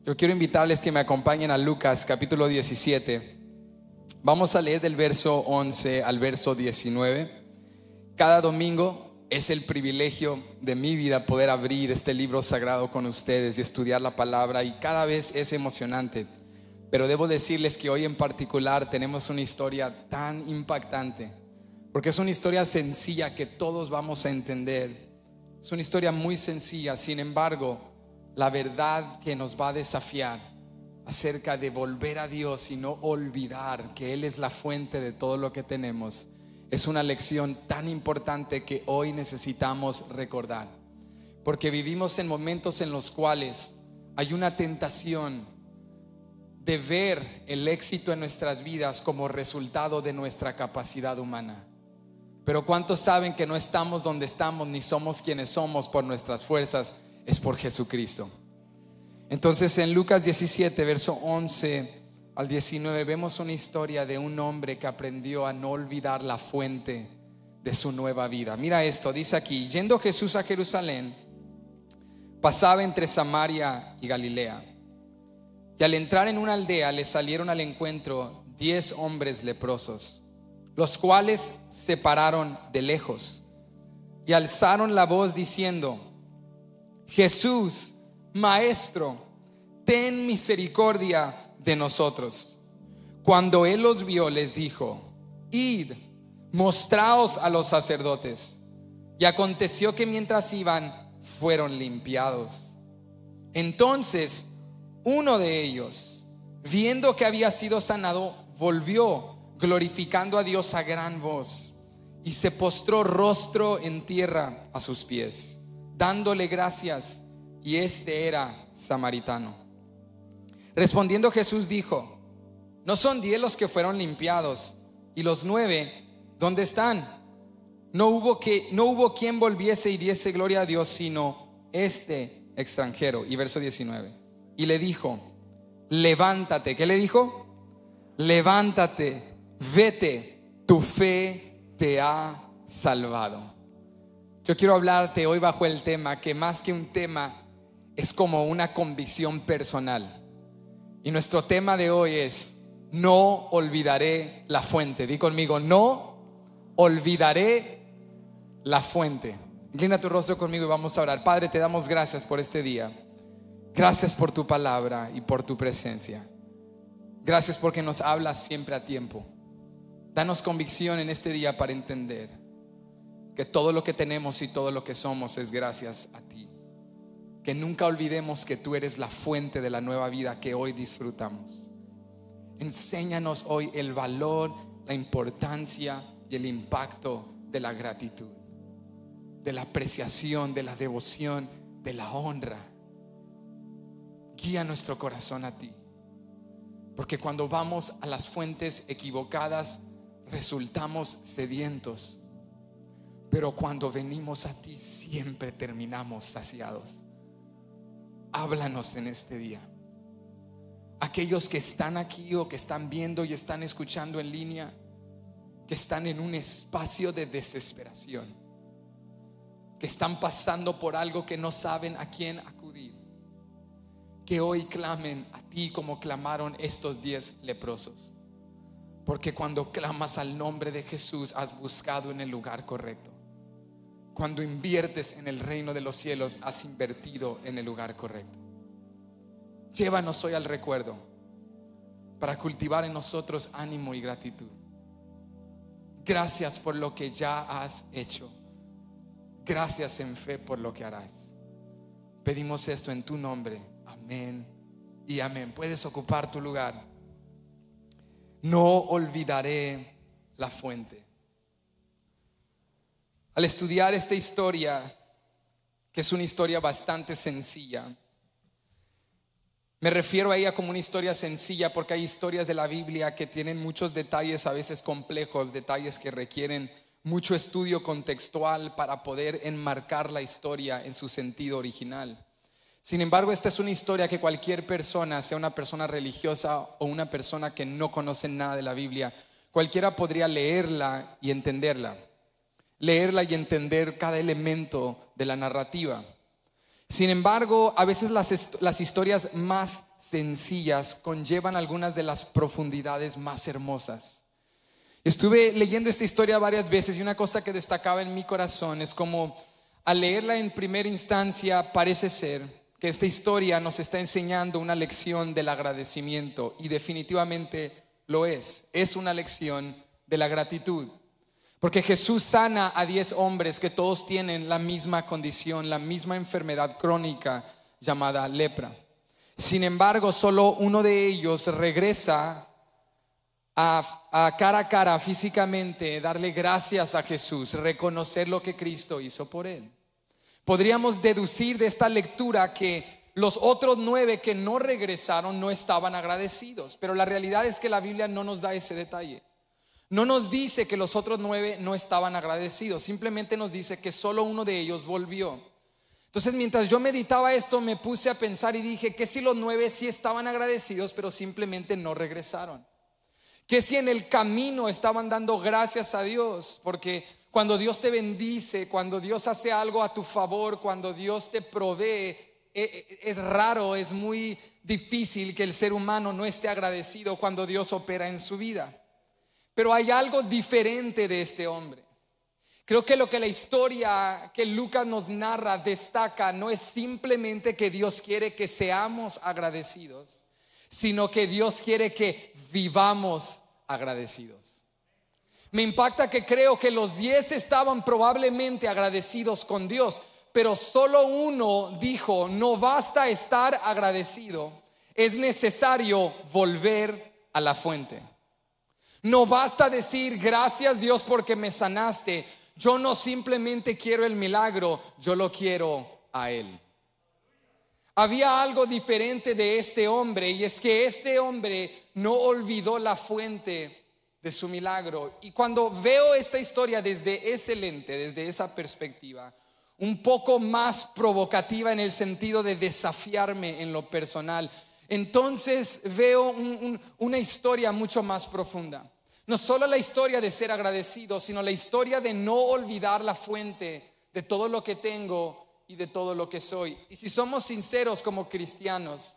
Yo quiero invitarles que me acompañen a Lucas capítulo 17. Vamos a leer del verso 11 al verso 19. Cada domingo es el privilegio de mi vida poder abrir este libro sagrado con ustedes y estudiar la palabra, y cada vez es emocionante. Pero debo decirles que hoy en particular tenemos una historia tan impactante, porque es una historia sencilla que todos vamos a entender. Es una historia muy sencilla, sin embargo, la verdad que nos va a desafiar acerca de volver a Dios y no olvidar que Él es la fuente de todo lo que tenemos es una lección tan importante que hoy necesitamos recordar, porque vivimos en momentos en los cuales hay una tentación de ver el éxito en nuestras vidas como resultado de nuestra capacidad humana. Pero ¿cuántos saben que no estamos donde estamos ni somos quienes somos por nuestras fuerzas? Es por Jesucristo. Entonces en Lucas 17, verso 11 al 19 vemos una historia de un hombre que aprendió a no olvidar la fuente de su nueva vida. Mira esto, dice aquí: yendo Jesús a Jerusalén, pasaba entre Samaria y Galilea. Y al entrar en una aldea le salieron al encuentro 10 hombres leprosos, los cuales se pararon de lejos y alzaron la voz diciendo: Jesús, Maestro, ten misericordia de nosotros. Cuando él los vio, les dijo: id, mostraos a los sacerdotes. Y aconteció que mientras iban, fueron limpiados. Entonces uno de ellos, viendo que había sido sanado, volvió glorificando a Dios a gran voz, y se postró rostro en tierra a sus pies, dándole gracias. Y este era samaritano. Respondiendo Jesús dijo: ¿no son 10 los que fueron limpiados? ¿Y los 9 dónde están? No hubo quien volviese y diese gloria a Dios, sino este extranjero. Y verso 19. Y le dijo: levántate. ¿Qué le dijo? Levántate, vete, tu fe te ha salvado. Yo quiero hablarte hoy bajo el tema que más que un tema es como una convicción personal. Y nuestro tema de hoy es: no olvidaré la fuente. Di conmigo: no olvidaré la fuente. Inclina tu rostro conmigo y vamos a orar. Padre, te damos gracias por este día. Gracias por tu palabra y por tu presencia. Gracias porque nos hablas siempre a tiempo. Danos convicción en este día para entender que todo lo que tenemos y todo lo que somos es gracias a ti. Que nunca olvidemos que tú eres la fuente de la nueva vida que hoy disfrutamos. Enséñanos hoy el valor, la importancia y el impacto de la gratitud, de la apreciación, de la devoción, de la honra. Guía nuestro corazón a ti, porque cuando vamos a las fuentes equivocadas resultamos sedientos, pero cuando venimos a ti siempre terminamos saciados. Háblanos en este día. Aquellos que están aquí o que están viendo y están escuchando en línea, que están en un espacio de desesperación, que están pasando por algo que no saben a quién acudir, que hoy clamen a ti como clamaron estos 10 leprosos, porque cuando clamas al nombre de Jesús has buscado en el lugar correcto. Cuando inviertes en el reino de los cielos has invertido en el lugar correcto. Llévanos hoy al recuerdo para cultivar en nosotros ánimo y gratitud. Gracias por lo que ya has hecho. Gracias en fe por lo que harás. Pedimos esto en tu nombre. Amén y amén. Puedes ocupar tu lugar. No olvidaré la fuente. Al estudiar esta historia, que es una historia bastante sencilla, me refiero a ella como una historia sencilla porque hay historias de la Biblia que tienen muchos detalles, a veces complejos, detalles que requieren mucho estudio contextual para poder enmarcar la historia en su sentido original. Sin embargo, esta es una historia que cualquier persona, sea una persona religiosa o una persona que no conoce nada de la Biblia, cualquiera podría leerla y entenderla. Leerla y entender cada elemento de la narrativa. Sin embargo, a veces las historias más sencillas conllevan algunas de las profundidades más hermosas. Estuve leyendo esta historia varias veces y una cosa que destacaba en mi corazón es como al leerla en primera instancia parece ser que esta historia nos está enseñando una lección del agradecimiento, y definitivamente lo es una lección de la gratitud. Porque Jesús sana a 10 hombres que todos tienen la misma condición, la misma enfermedad crónica llamada lepra. Sin embargo, solo uno de ellos regresa a cara físicamente, darle gracias a Jesús, reconocer lo que Cristo hizo por él. Podríamos deducir de esta lectura que los otros 9 que no regresaron no estaban agradecidos, pero la realidad es que la Biblia no nos da ese detalle. No nos dice que los otros 9 no estaban agradecidos, simplemente nos dice que solo uno de ellos volvió. Entonces, mientras yo meditaba esto, me puse a pensar y dije, ¿qué si los 9 sí estaban agradecidos, pero simplemente no regresaron? ¿Qué si en el camino estaban dando gracias a Dios? Porque cuando Dios te bendice, cuando Dios hace algo a tu favor, cuando Dios te provee, es raro, es muy difícil que el ser humano no esté agradecido cuando Dios opera en su vida. Pero hay algo diferente de este hombre. Creo que lo que la historia que Lucas nos narra destaca no es simplemente que Dios quiere que seamos agradecidos, sino que Dios quiere que vivamos agradecidos. Me impacta que creo que los 10 estaban probablemente agradecidos con Dios, pero solo uno dijo: no basta estar agradecido, es necesario volver a la fuente. No basta decir gracias Dios porque me sanaste. Yo no simplemente quiero el milagro, yo lo quiero a Él. Había algo diferente de este hombre, y es que este hombre no olvidó la fuente de su milagro. Y cuando veo esta historia desde ese lente, desde esa perspectiva, un poco más provocativa en el sentido de desafiarme en lo personal, entonces veo una historia mucho más profunda. No solo la historia de ser agradecido, sino la historia de no olvidar la fuente de todo lo que tengo y de todo lo que soy. Y si somos sinceros como cristianos,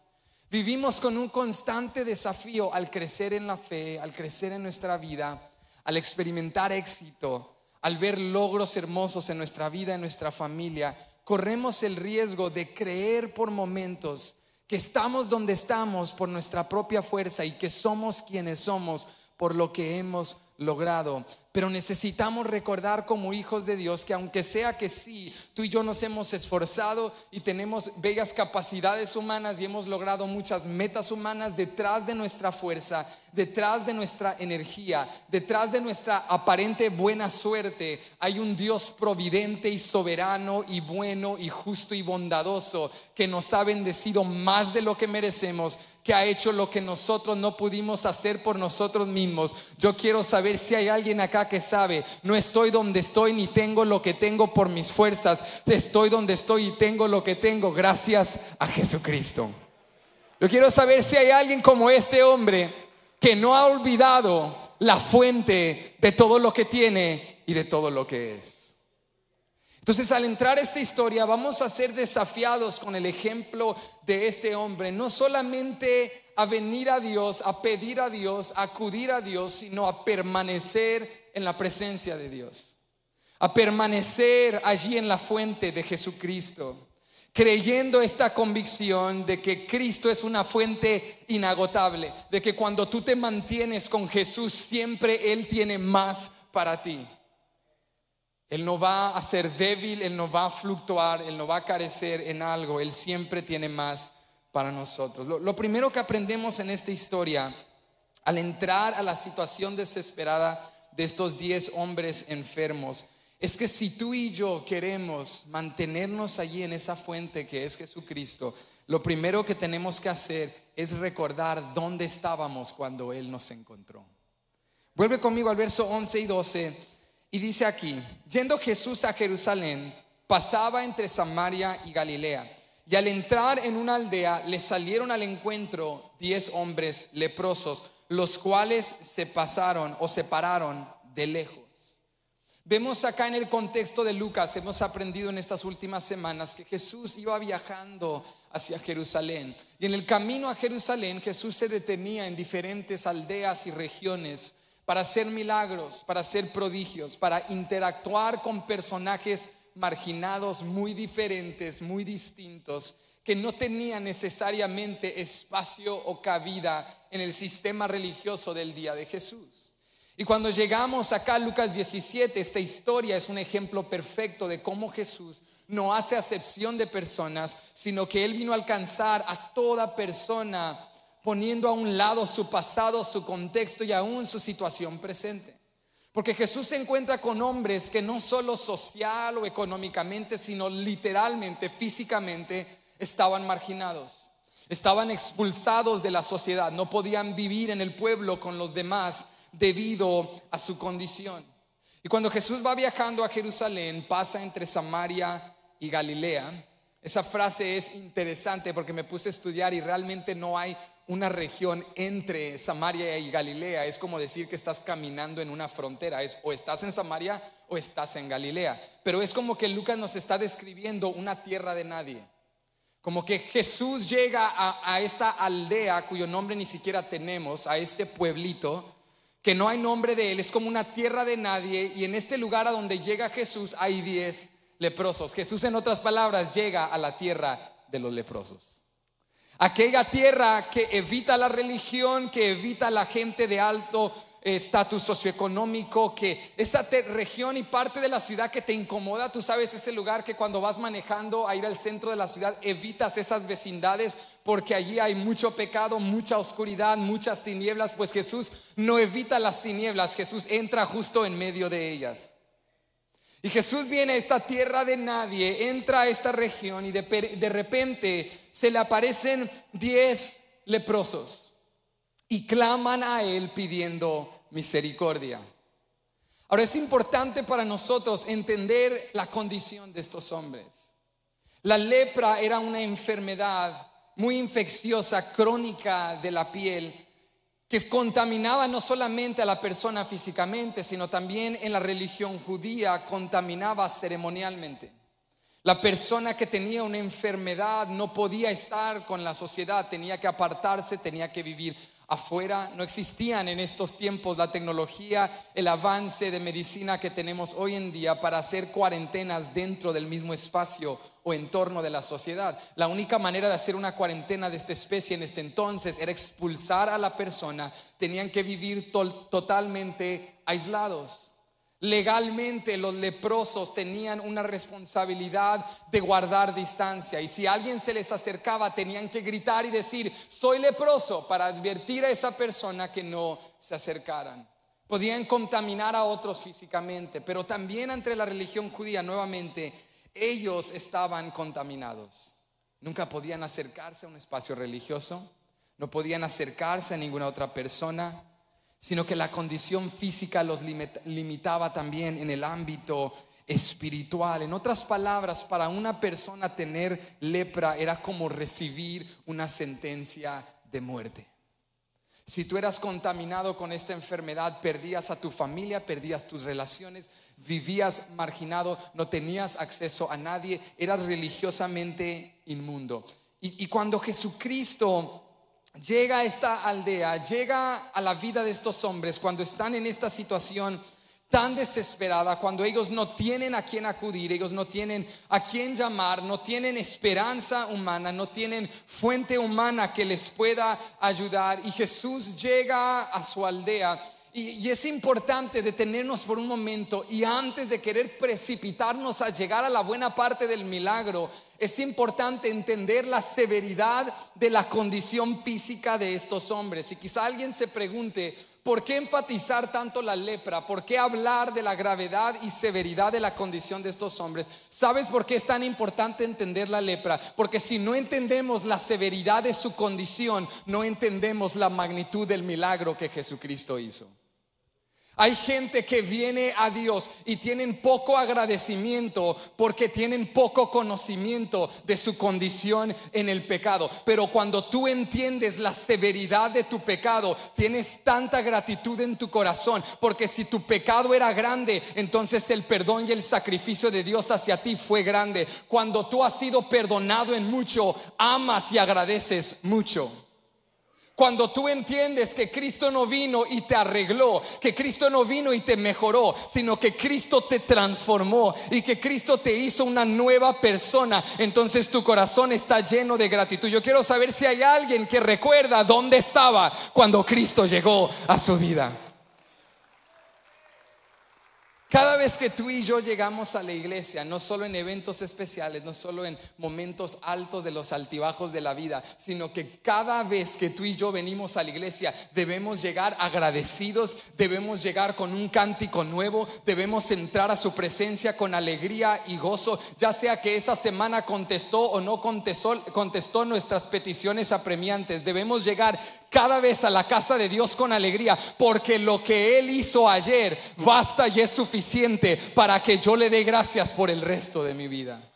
vivimos con un constante desafío al crecer en la fe, al crecer en nuestra vida, al experimentar éxito, al ver logros hermosos en nuestra vida, en nuestra familia. Corremos el riesgo de creer por momentos que estamos donde estamos por nuestra propia fuerza y que somos quienes somos por lo que hemos logrado. Pero necesitamos recordar como hijos de Dios que aunque sea que sí, tú y yo nos hemos esforzado y tenemos bellas capacidades humanas y hemos logrado muchas metas humanas, detrás de nuestra fuerza, detrás de nuestra energía, detrás de nuestra aparente buena suerte, hay un Dios providente y soberano y bueno y justo y bondadoso que nos ha bendecido más de lo que merecemos, que ha hecho lo que nosotros no pudimos hacer por nosotros mismos. Yo quiero saber si hay alguien acá que sabe: no estoy donde estoy ni tengo lo que tengo por mis fuerzas, estoy donde estoy y tengo lo que tengo gracias a Jesucristo. Yo quiero saber si hay alguien como este hombre que no ha olvidado la fuente de todo lo que tiene y de todo lo que es. Entonces, al entrar a esta historia, vamos a ser desafiados con el ejemplo de este hombre, no solamente a venir a Dios, a pedir a Dios, a acudir a Dios, sino a permanecer en la presencia de Dios, a permanecer allí en la fuente de Jesucristo, creyendo esta convicción de que Cristo es una fuente inagotable, de que cuando tú te mantienes con Jesús, siempre Él tiene más para ti. Él no va a ser débil, Él no va a fluctuar, Él no va a carecer en algo, Él siempre tiene más para nosotros. Lo primero que aprendemos en esta historia, al entrar a la situación desesperada de estos 10 hombres enfermos, es que si tú y yo queremos mantenernos allí en esa fuente que es Jesucristo, lo primero que tenemos que hacer es recordar dónde estábamos cuando Él nos encontró. Vuelve conmigo al verso 11 y 12. Y dice aquí: yendo Jesús a Jerusalén, pasaba entre Samaria y Galilea. Y al entrar en una aldea, le salieron al encuentro 10 hombres leprosos, los cuales se pararon de lejos. Vemos acá en el contexto de Lucas, hemos aprendido en estas últimas semanas que Jesús iba viajando hacia Jerusalén. Y en el camino a Jerusalén, Jesús se detenía en diferentes aldeas y regiones para hacer milagros, para hacer prodigios, para interactuar con personajes marginados muy diferentes, muy distintos, que no tenían necesariamente espacio o cabida en el sistema religioso del día de Jesús. Y cuando llegamos acá a Lucas 17, esta historia es un ejemplo perfecto de cómo Jesús no hace acepción de personas, sino que Él vino a alcanzar a toda persona, poniendo a un lado su pasado, su contexto y aún su situación presente. Porque Jesús se encuentra con hombres que no solo social o económicamente, sino literalmente, físicamente, estaban marginados. Estaban expulsados de la sociedad, no podían vivir en el pueblo con los demás debido a su condición. Y cuando Jesús va viajando a Jerusalén, pasa entre Samaria y Galilea. Esa frase es interesante porque me puse a estudiar y realmente no hay una región entre Samaria y Galilea. Es como decir que estás caminando en una frontera, es o estás en Samaria o estás en Galilea. Pero es como que Lucas nos está describiendo una tierra de nadie. Como que Jesús llega a esta aldea cuyo nombre ni siquiera tenemos, a este pueblito que no hay nombre de él, es como una tierra de nadie. Y en este lugar a donde llega Jesús hay 10 leprosos. Jesús, en otras palabras, llega a la tierra de los leprosos. Aquella tierra que evita la religión, que evita la gente de alto estatus socioeconómico, que esa región y parte de la ciudad que te incomoda. Tú sabes, ese lugar que cuando vas manejando a ir al centro de la ciudad evitas esas vecindades porque allí hay mucho pecado, mucha oscuridad, muchas tinieblas. Pues Jesús no evita las tinieblas, Jesús entra justo en medio de ellas. Y Jesús viene a esta tierra de nadie, entra a esta región y de repente se le aparecen 10 leprosos y claman a él pidiendo misericordia. Ahora, es importante para nosotros entender la condición de estos hombres. La lepra era una enfermedad muy infecciosa, crónica de la piel, que contaminaba no solamente a la persona físicamente, sino también en la religión judía contaminaba ceremonialmente. La persona que tenía una enfermedad no podía estar con la sociedad, tenía que apartarse, tenía que vivir afuera. No existían en estos tiempos la tecnología, el avance de medicina que tenemos hoy en día para hacer cuarentenas dentro del mismo espacio o entorno de la sociedad. La única manera de hacer una cuarentena de esta especie en este entonces era expulsar a la persona. Tenían que vivir totalmente aislados. Legalmente los leprosos tenían una responsabilidad de guardar distancia, y si alguien se les acercaba tenían que gritar y decir: soy leproso, para advertir a esa persona que no se acercaran. Podían contaminar a otros físicamente, pero también entre la religión judía, nuevamente, ellos estaban contaminados. Nunca podían acercarse a un espacio religioso, no podían acercarse a ninguna otra persona, sino que la condición física los limitaba también en el ámbito espiritual. En otras palabras, para una persona tener lepra era como recibir una sentencia de muerte. Si tú eras contaminado con esta enfermedad, perdías a tu familia, perdías tus relaciones, vivías marginado, no tenías acceso a nadie, eras religiosamente inmundo. Y cuando Jesucristo llega a esta aldea, llega a la vida de estos hombres, cuando están en esta situación tan desesperada, cuando ellos no tienen a quién acudir, ellos no tienen a quién llamar, no tienen esperanza humana, no tienen fuente humana que les pueda ayudar, y Jesús llega a su aldea. Y es importante detenernos por un momento, y antes de querer precipitarnos a llegar a la buena parte del milagro, es importante entender la severidad de la condición física de estos hombres. Y quizá alguien se pregunte: ¿por qué enfatizar tanto la lepra? ¿Por qué hablar de la gravedad y severidad de la condición de estos hombres? ¿Sabes por qué es tan importante entender la lepra? Porque si no entendemos la severidad de su condición, no entendemos la magnitud del milagro que Jesucristo hizo. Hay gente que viene a Dios y tienen poco agradecimiento porque tienen poco conocimiento de su condición en el pecado. Pero cuando tú entiendes la severidad de tu pecado, tienes tanta gratitud en tu corazón, porque si tu pecado era grande, entonces el perdón y el sacrificio de Dios hacia ti fue grande. Cuando tú has sido perdonado en mucho, amas y agradeces mucho. Cuando tú entiendes que Cristo no vino y te arregló, que Cristo no vino y te mejoró, sino que Cristo te transformó y que Cristo te hizo una nueva persona, entonces tu corazón está lleno de gratitud. Yo quiero saber si hay alguien que recuerda dónde estaba cuando Cristo llegó a su vida. Cada vez que tú y yo llegamos a la iglesia, no solo en eventos especiales, no solo en momentos altos de los altibajos de la vida, sino que cada vez que tú y yo venimos a la iglesia, debemos llegar agradecidos, debemos llegar con un cántico nuevo, debemos entrar a su presencia con alegría y gozo, ya sea que esa semana contestó o no contestó nuestras peticiones apremiantes. Debemos llegar cada vez a la casa de Dios con alegría, porque lo que Él hizo ayer basta y es suficiente para que yo le dé gracias por el resto de mi vida.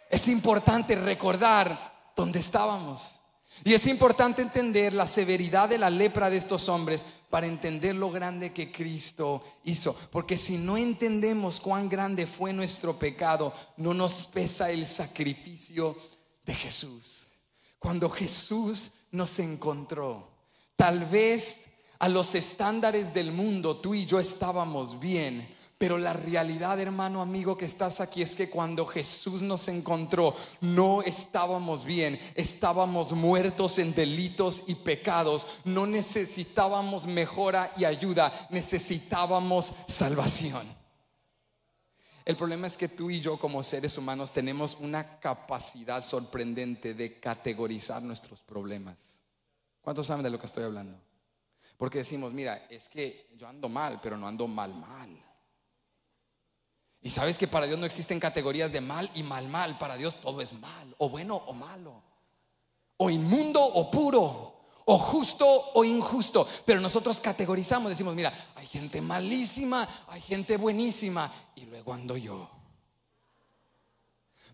Es importante recordar dónde estábamos, y es importante entender la severidad de la lepra de estos hombres para entender lo grande que Cristo hizo. Porque si no entendemos cuán grande fue nuestro pecado, no nos pesa el sacrificio de Jesús. Cuando Jesús nos encontró, tal vez a los estándares del mundo tú y yo estábamos bien, pero la realidad, hermano, amigo que estás aquí, es que cuando Jesús nos encontró no estábamos bien, estábamos muertos en delitos y pecados. No necesitábamos mejora y ayuda, necesitábamos salvación. El problema es que tú y yo, como seres humanos, tenemos una capacidad sorprendente de categorizar nuestros problemas. ¿Cuántos saben de lo que estoy hablando? Porque decimos, mira, es que yo ando mal, pero no ando mal. Y sabes que para Dios no existen categorías de mal y mal. Para Dios todo es mal, o bueno o malo, o inmundo o puro, o justo o injusto. Pero nosotros categorizamos, decimos, mira, hay gente malísima, hay gente buenísima, y luego ando yo.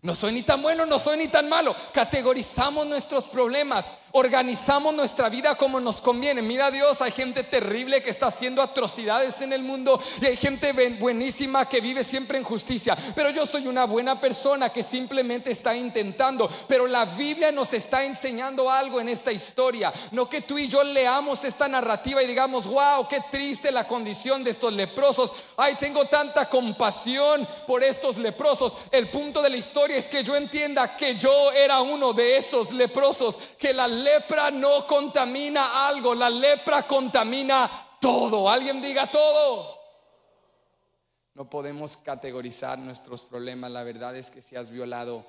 No soy ni tan bueno, no soy ni tan malo. Categorizamos nuestros problemas, organizamos nuestra vida como nos conviene. Mira Dios, hay gente terrible que está haciendo atrocidades en el mundo, y hay gente buenísima que vive siempre en justicia. Pero yo soy una buena persona que simplemente está intentando. Pero la Biblia nos está enseñando algo en esta historia. No que tú y yo leamos esta narrativa y digamos, wow, qué triste la condición de estos leprosos. Ay, tengo tanta compasión por estos leprosos. El punto de la historia es que yo entienda que yo era uno de esos leprosos, que la lepra no contamina algo, la lepra contamina todo. Alguien diga todo. No podemos categorizar nuestros problemas. La verdad es que si has violado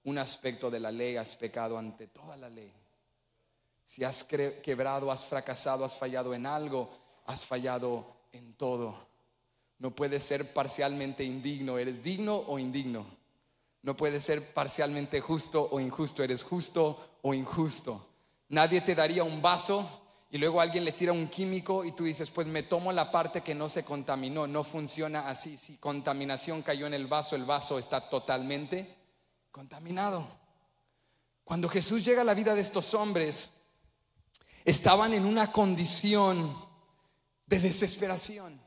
un aspecto de la ley, has pecado ante toda la ley. Si has quebrado, has fracasado, has fallado en algo, has fallado en todo. No puedes ser parcialmente indigno. ¿Eres digno o indigno? No puedes ser parcialmente justo o injusto. Eres justo o injusto. Nadie te daría un vaso y luego alguien le tira un químico y tú dices, pues me tomo la parte que no se contaminó. No funciona así. Si contaminación cayó en el vaso está totalmente contaminado. Cuando Jesús llega a la vida de estos hombres, estaban en una condición de desesperación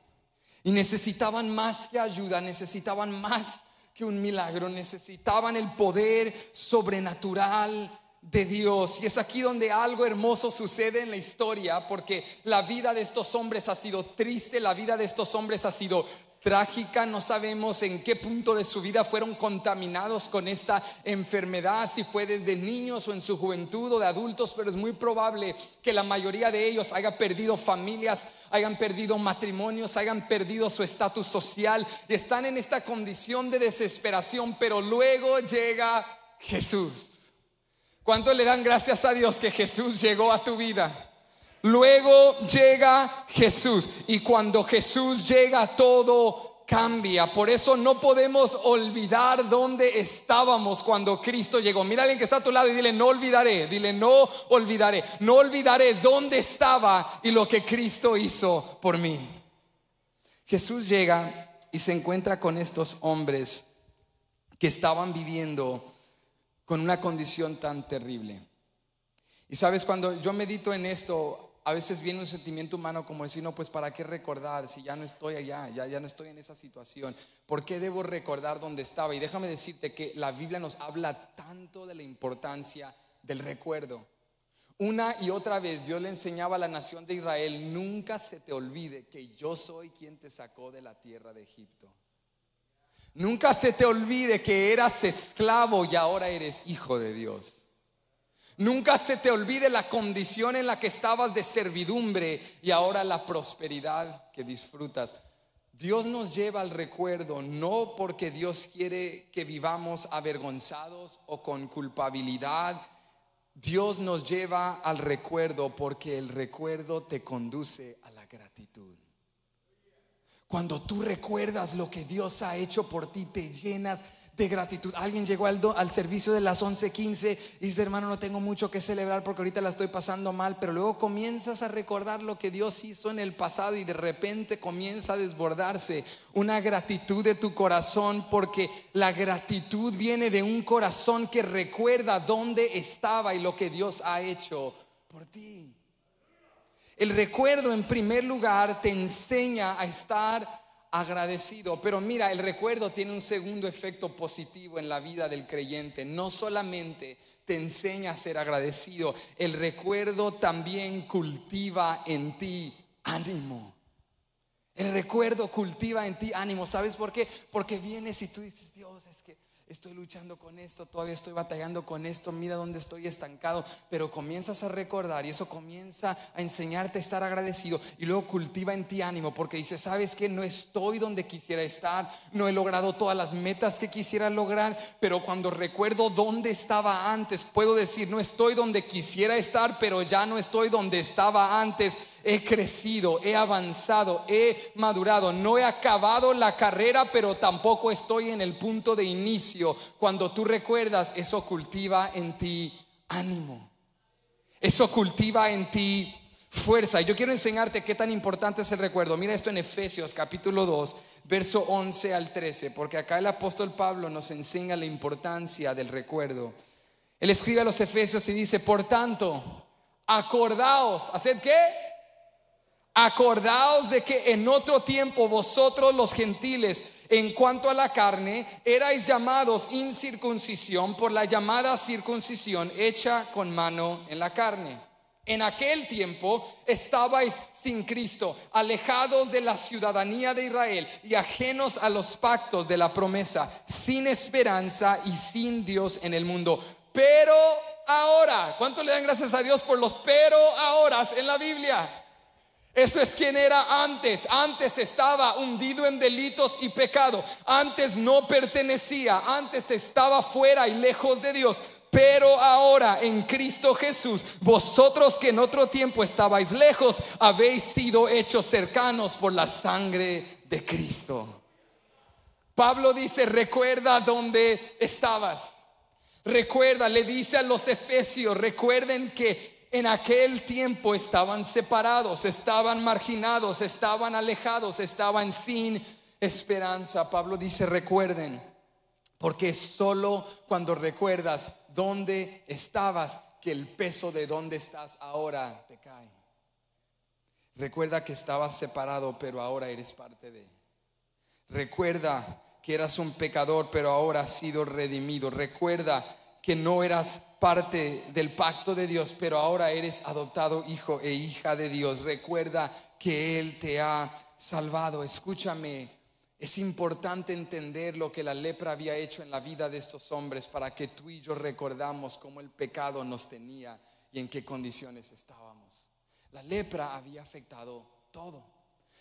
y necesitaban más que ayuda, necesitaban más que un milagro, necesitaban el poder sobrenatural de Dios. Y es aquí donde algo hermoso sucede en la historia, porque la vida de estos hombres ha sido triste, la vida de estos hombres ha sido trágica. No sabemos en qué punto de su vida fueron contaminados con esta enfermedad, si fue desde niños o en su juventud o de adultos, pero es muy probable que la mayoría de ellos hayan perdido familias, hayan perdido matrimonios, hayan perdido su estatus social y están en esta condición de desesperación. Pero luego llega Jesús. ¿Cuánto le dan gracias a Dios que Jesús llegó a tu vida? Luego llega Jesús, y cuando Jesús llega todo cambia. Por eso no podemos olvidar dónde estábamos cuando Cristo llegó. Mira a alguien que está a tu lado y dile: no olvidaré. Dile: no olvidaré. No olvidaré dónde estaba y lo que Cristo hizo por mí. Jesús llega y se encuentra con estos hombres que estaban viviendo con una condición tan terrible. Y sabes, cuando yo medito en esto, a veces viene un sentimiento humano como decir: no, pues ¿para qué recordar si ya no estoy allá, ya no estoy en esa situación? ¿Por qué debo recordar dónde estaba? Y déjame decirte que la Biblia nos habla tanto de la importancia del recuerdo. Una y otra vez Dios le enseñaba a la nación de Israel: nunca se te olvide que yo soy quien te sacó de la tierra de Egipto. Nunca se te olvide que eras esclavo y ahora eres hijo de Dios. Nunca se te olvide la condición en la que estabas de servidumbre y ahora la prosperidad que disfrutas. Dios nos lleva al recuerdo, no porque Dios quiere que vivamos avergonzados o con culpabilidad. Dios nos lleva al recuerdo porque el recuerdo te conduce a la gratitud. Cuando tú recuerdas lo que Dios ha hecho por ti, te llenas de gratitud. Alguien llegó al servicio de las 11:15 y dice: hermano, no tengo mucho que celebrar porque ahorita la estoy pasando mal. Pero luego comienzas a recordar lo que Dios hizo en el pasado y de repente comienza a desbordarse una gratitud de tu corazón, porque la gratitud viene de un corazón que recuerda dónde estaba y lo que Dios ha hecho por ti. El recuerdo, en primer lugar, te enseña a estar agradecido. Pero mira, el recuerdo tiene un segundo efecto positivo en la vida del creyente. No solamente te enseña a ser agradecido, el recuerdo también cultiva en ti ánimo. El recuerdo cultiva en ti ánimo. ¿Sabes por qué? Porque vienes y tú dices: Dios, es que estoy luchando con esto, todavía estoy batallando con esto, mira dónde estoy estancado. Pero comienzas a recordar y eso comienza a enseñarte a estar agradecido. Y luego cultiva en ti ánimo, porque dices: ¿sabes qué? No estoy donde quisiera estar, no he logrado todas las metas que quisiera lograr, pero cuando recuerdo dónde estaba antes, puedo decir: no estoy donde quisiera estar, pero ya no estoy donde estaba antes. He crecido, he avanzado, he madurado. No he acabado la carrera, pero tampoco estoy en el punto de inicio. Cuando tú recuerdas, eso cultiva en ti ánimo. Eso cultiva en ti fuerza. Y yo quiero enseñarte qué tan importante es el recuerdo. Mira esto en Efesios capítulo 2, verso 11 al 13, porque acá el apóstol Pablo nos enseña la importancia del recuerdo. Él escribe a los Efesios y dice: por tanto, acordaos. ¿Haced qué? Acordaos de que en otro tiempo vosotros los gentiles, en cuanto a la carne, erais llamados incircuncisión por la llamada circuncisión hecha con mano en la carne. En aquel tiempo estabais sin Cristo, alejados de la ciudadanía de Israel y ajenos a los pactos de la promesa, sin esperanza y sin Dios en el mundo. Pero ahora, ¿cuánto le dan gracias a Dios por los pero ahora en la Biblia? Eso es quien era antes. Antes estaba hundido en delitos y pecado. Antes no pertenecía. Antes estaba fuera y lejos de Dios. Pero ahora en Cristo Jesús, vosotros que en otro tiempo estabais lejos, habéis sido hechos cercanos por la sangre de Cristo. Pablo dice: recuerda dónde estabas. Recuerda, le dice a los efesios: recuerden que en aquel tiempo estaban separados, estaban marginados, estaban alejados, estaban sin esperanza. Pablo dice: recuerden, porque solo cuando recuerdas dónde estabas, que el peso de dónde estás ahora te cae. Recuerda que estabas separado, pero ahora eres parte de. Recuerda que eras un pecador, pero ahora has sido redimido. Recuerda que no eras parte del pacto de Dios, pero ahora eres adoptado hijo e hija de Dios. Recuerda que Él te ha salvado. Escúchame, es importante entender lo que la lepra había hecho en la vida de estos hombres, para que tú y yo recordamos cómo el pecado nos tenía y en qué condiciones estábamos. La lepra había afectado todo.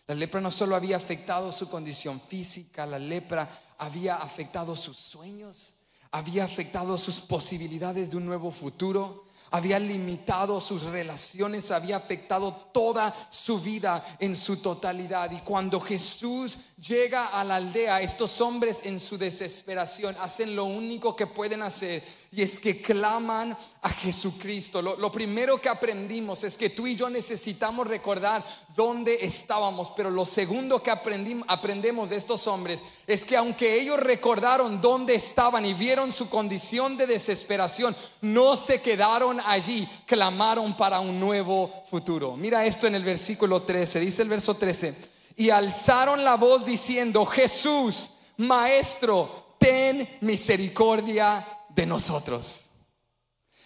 La lepra no solo había afectado su condición física, la lepra había afectado sus sueños, había afectado sus posibilidades de un nuevo futuro, había limitado sus relaciones, había afectado toda su vida en su totalidad. Y cuando Jesús llega a la aldea, estos hombres en su desesperación hacen lo único que pueden hacer, y es que claman a Jesucristo. Lo primero que aprendimos es que tú y yo necesitamos recordar dónde estábamos, pero lo segundo que aprendemos de estos hombres es que aunque ellos recordaron dónde estaban y vieron su condición de desesperación, no se quedaron allí, clamaron para un nuevo futuro. Mira esto en el versículo 13, dice el verso 13: y alzaron la voz diciendo: Jesús, Maestro, ten misericordia de nosotros.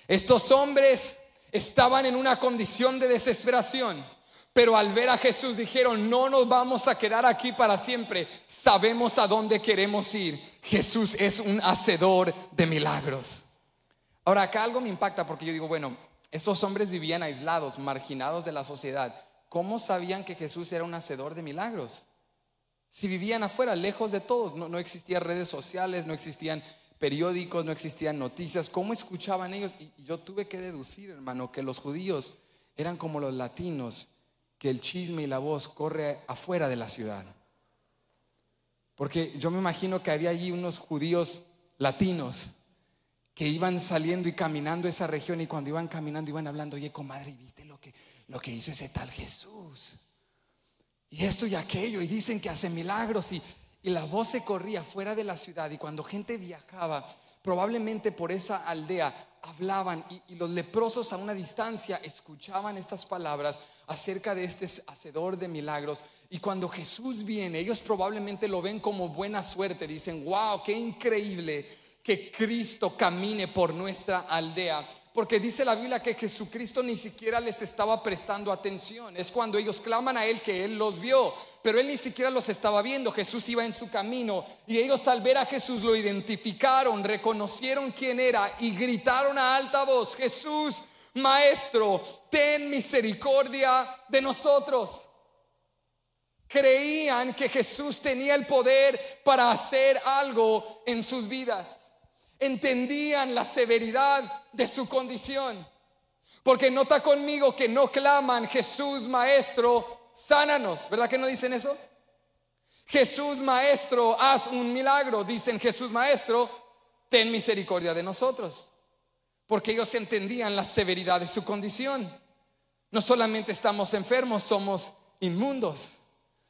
Estos hombres estaban en una condición de desesperación, pero al ver a Jesús dijeron: no nos vamos a quedar aquí para siempre, sabemos a dónde queremos ir. Jesús es un hacedor de milagros. Ahora acá algo me impacta, porque yo digo, bueno, estos hombres vivían aislados, marginados de la sociedad. ¿Cómo sabían que Jesús era un hacedor de milagros? Si vivían afuera, lejos de todos, no existían redes sociales, no existían periódicos, no existían noticias. ¿Cómo escuchaban ellos? Y yo tuve que deducir, hermano, que los judíos eran como los latinos, que el chisme y la voz corre afuera de la ciudad. Porque yo me imagino que había allí unos judíos latinos que iban saliendo y caminando esa región, y cuando iban caminando iban hablando: oye, comadre, ¿viste lo que hizo ese tal Jesús? Y esto y aquello, y dicen que hace milagros, y la voz se corría fuera de la ciudad. Y cuando gente viajaba probablemente por esa aldea, hablaban, y los leprosos a una distancia escuchaban estas palabras acerca de este hacedor de milagros. Y cuando Jesús viene, ellos probablemente lo ven como buena suerte. Dicen: wow, qué increíble que Cristo camine por nuestra aldea. Porque dice la Biblia que Jesucristo ni siquiera les estaba prestando atención. Es cuando ellos claman a Él que Él los vio, pero Él ni siquiera los estaba viendo. Jesús iba en su camino, y ellos al ver a Jesús lo identificaron, reconocieron quién era y gritaron a alta voz: Jesús, Maestro, ten misericordia de nosotros. Creían que Jesús tenía el poder para hacer algo en sus vidas. Entendían la severidad de su condición. Porque nota conmigo que no claman: Jesús, Maestro, sánanos. ¿Verdad que no dicen eso? Jesús, Maestro, haz un milagro. Dicen: Jesús, Maestro, ten misericordia de nosotros. Porque ellos entendían la severidad de su condición. No solamente estamos enfermos, somos inmundos.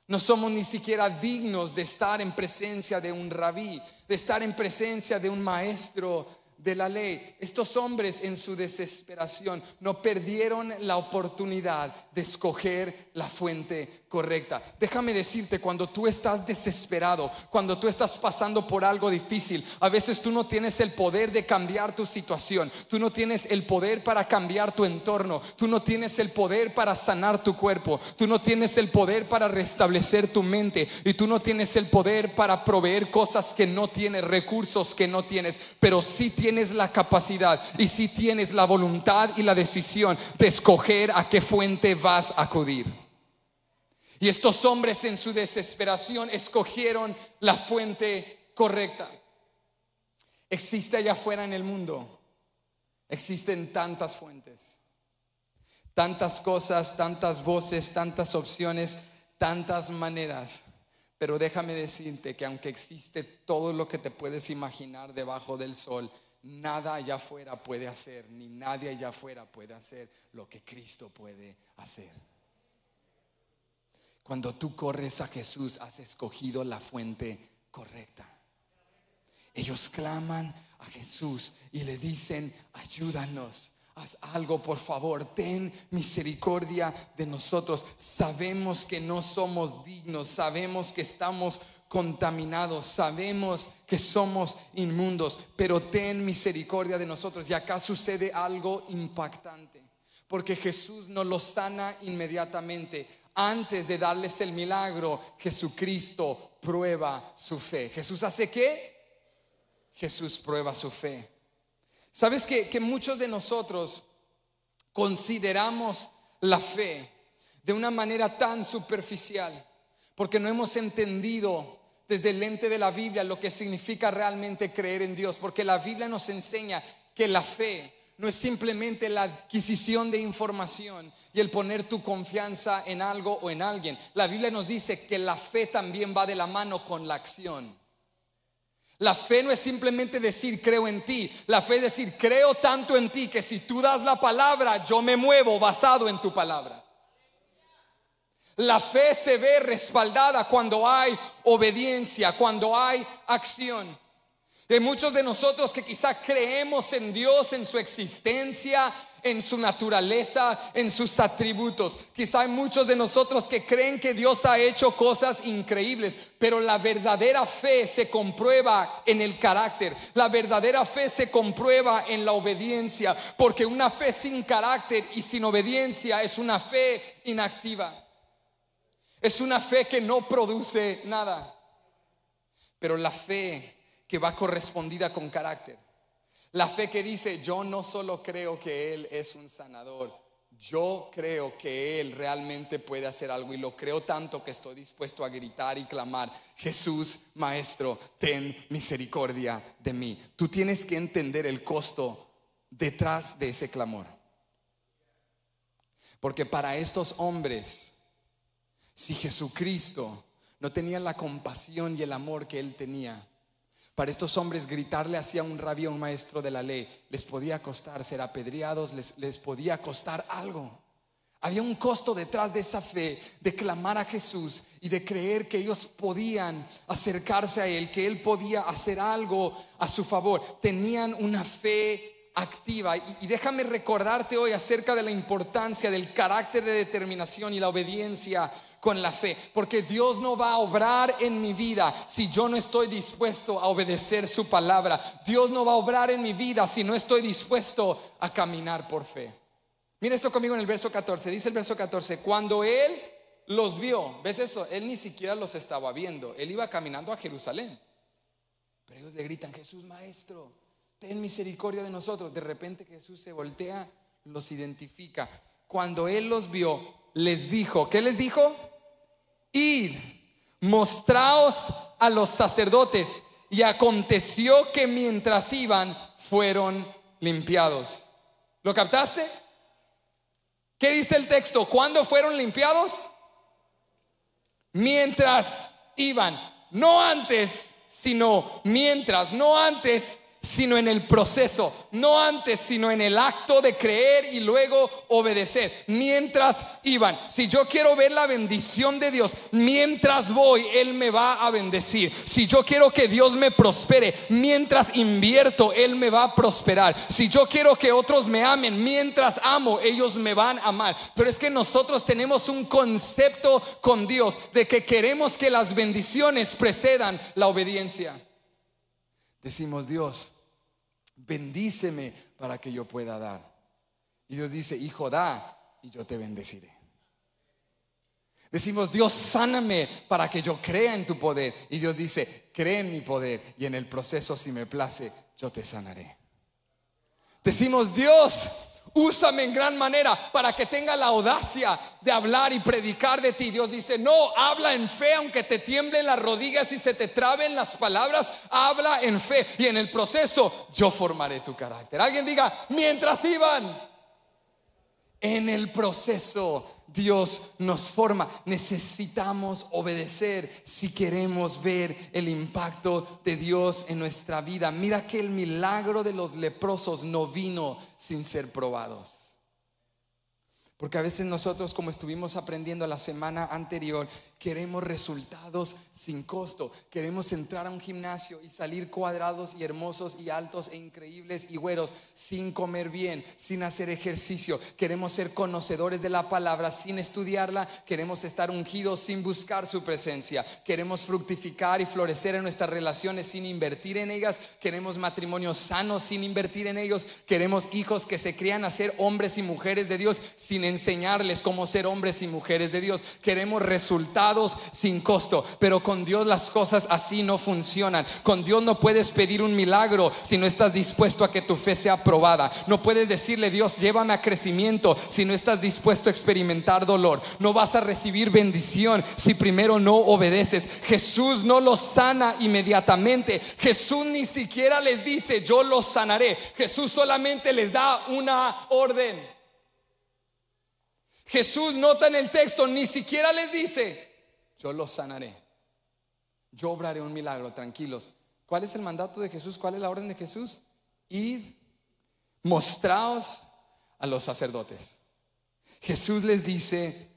No somos ni siquiera dignos de estar en presencia de un rabí, de estar en presencia de un maestro de la ley. Estos hombres en su desesperación no perdieron la oportunidad de escoger la fuente correcta. Déjame decirte, cuando tú estás desesperado, cuando tú estás pasando por algo difícil, a veces tú no tienes el poder de cambiar tu situación. Tú no tienes el poder para cambiar tu entorno. Tú no tienes el poder para sanar tu cuerpo. Tú no tienes el poder para restablecer tu mente. Y tú no tienes el poder para proveer cosas que no tienes, recursos que no tienes. Pero sí tienes la capacidad, y sí tienes la voluntad y la decisión de escoger a qué fuente vas a acudir. Y estos hombres en su desesperación escogieron la fuente correcta. Existe allá afuera en el mundo, existen tantas fuentes, tantas cosas, tantas voces, tantas opciones, tantas maneras. Pero déjame decirte que aunque existe todo lo que te puedes imaginar debajo del sol, nada allá afuera puede hacer, ni nadie allá afuera puede hacer lo que Cristo puede hacer. Cuando tú corres a Jesús, has escogido la fuente correcta. Ellos claman a Jesús y le dicen: ayúdanos, haz algo, por favor, ten misericordia de nosotros. Sabemos que no somos dignos, sabemos que estamos contaminados, sabemos que somos inmundos, pero ten misericordia de nosotros. Y acá sucede algo impactante, porque Jesús no los sana inmediatamente. Antes de darles el milagro, Jesucristo prueba su fe. ¿Jesús hace qué? Jesús prueba su fe. ¿Sabes que muchos de nosotros consideramos la fe de una manera tan superficial? Porque no hemos entendido desde el lente de la Biblia lo que significa realmente creer en Dios. Porque la Biblia nos enseña que la fe no es simplemente la adquisición de información y el poner tu confianza en algo o en alguien. La Biblia nos dice que la fe también va de la mano con la acción. La fe no es simplemente decir creo en ti. La fe es decir creo tanto en ti que si tú das la palabra, yo me muevo basado en tu palabra. La fe se ve respaldada cuando hay obediencia, cuando hay acción. Hay muchos de nosotros que quizá creemos en Dios, en su existencia, en su naturaleza, en sus atributos. Quizá hay muchos de nosotros que creen que Dios ha hecho cosas increíbles, pero la verdadera fe se comprueba en el carácter. La verdadera fe se comprueba en la obediencia, porque una fe sin carácter y sin obediencia es una fe inactiva. Es una fe que no produce nada. Pero la fe que va correspondida con carácter, la fe que dice yo no solo creo que Él es un sanador, yo creo que Él realmente puede hacer algo, y lo creo tanto que estoy dispuesto a gritar y clamar: Jesús, Maestro, ten misericordia de mí. Tú tienes que entender el costo detrás de ese clamor, porque para estos hombres, si Jesucristo no tenía la compasión y el amor que Él tenía, para estos hombres gritarle hacia un rabí, a un maestro de la ley, les podía costar ser apedreados, les podía costar algo. Había un costo detrás de esa fe, de clamar a Jesús y de creer que ellos podían acercarse a Él, que Él podía hacer algo a su favor. Tenían una fe activa. Y déjame recordarte hoy acerca de la importancia del carácter de determinación y la obediencia con la fe, porque Dios no va a obrar en mi vida si yo no estoy dispuesto a obedecer su palabra. Dios no va a obrar en mi vida si no estoy dispuesto a caminar por fe. Mira esto conmigo en el verso 14. Dice el verso 14: cuando Él los vio, ¿ves eso? Él ni siquiera los estaba viendo, Él iba caminando a Jerusalén, pero ellos le gritan: Jesús, Maestro, ten misericordia de nosotros. De repente Jesús se voltea, los identifica. Cuando Él los vio, les dijo, ¿qué les dijo? Id, mostraos a los sacerdotes. Y aconteció que mientras iban, fueron limpiados. ¿Lo captaste? ¿Qué dice el texto? ¿Cuándo fueron limpiados? Mientras iban. No antes, sino mientras. No antes, sino en el proceso. No antes, sino en el acto de creer y luego obedecer. Mientras iban. Si yo quiero ver la bendición de Dios, mientras voy, Él me va a bendecir. Si yo quiero que Dios me prospere, mientras invierto, Él me va a prosperar. Si yo quiero que otros me amen, mientras amo, ellos me van a amar. Pero es que nosotros tenemos un concepto con Dios de que queremos que las bendiciones precedan la obediencia. Decimos: Dios, bendíceme para que yo pueda dar. Y Dios dice: hijo, da y yo te bendeciré. Decimos: Dios, sáname para que yo crea en tu poder. Y Dios dice: cree en mi poder y en el proceso, si me place, yo te sanaré. Decimos: Dios, úsame en gran manera para que tenga la audacia de hablar y predicar de ti. Dios dice: no, habla en fe, aunque te tiemblen las rodillas y se te traben las palabras. Habla en fe y en el proceso yo formaré tu carácter. Alguien diga: mientras iban. En el proceso Dios nos forma. Necesitamos obedecer si queremos ver el impacto de Dios en nuestra vida. Mira que el milagro de los leprosos no vino sin ser probados. Porque a veces nosotros, como estuvimos aprendiendo la semana anterior, queremos resultados sin costo. Queremos entrar a un gimnasio y salir cuadrados y hermosos y altos e increíbles y güeros, sin comer bien, sin hacer ejercicio. Queremos ser conocedores de la palabra sin estudiarla. Queremos estar ungidos sin buscar su presencia. Queremos fructificar y florecer en nuestras relaciones sin invertir en ellas. Queremos matrimonios sanos sin invertir en ellos. Queremos hijos que se crían a ser hombres y mujeres de Dios sin sin enseñarles cómo ser hombres y mujeres de Dios. Queremos resultados sin costo, pero con Dios las cosas así no funcionan. Con Dios no puedes pedir un milagro si no estás dispuesto a que tu fe sea probada. No puedes decirle: Dios, llévame a crecimiento, si no estás dispuesto a experimentar dolor. No vas a recibir bendición si primero no obedeces. Jesús no los sana inmediatamente. Jesús ni siquiera les dice: yo los sanaré. Jesús solamente les da una orden. Jesús, nota en el texto, ni siquiera les dice: yo los sanaré, yo obraré un milagro, tranquilos. ¿Cuál es el mandato de Jesús? ¿Cuál es la orden de Jesús? Id, mostraos a los sacerdotes. Jesús les dice: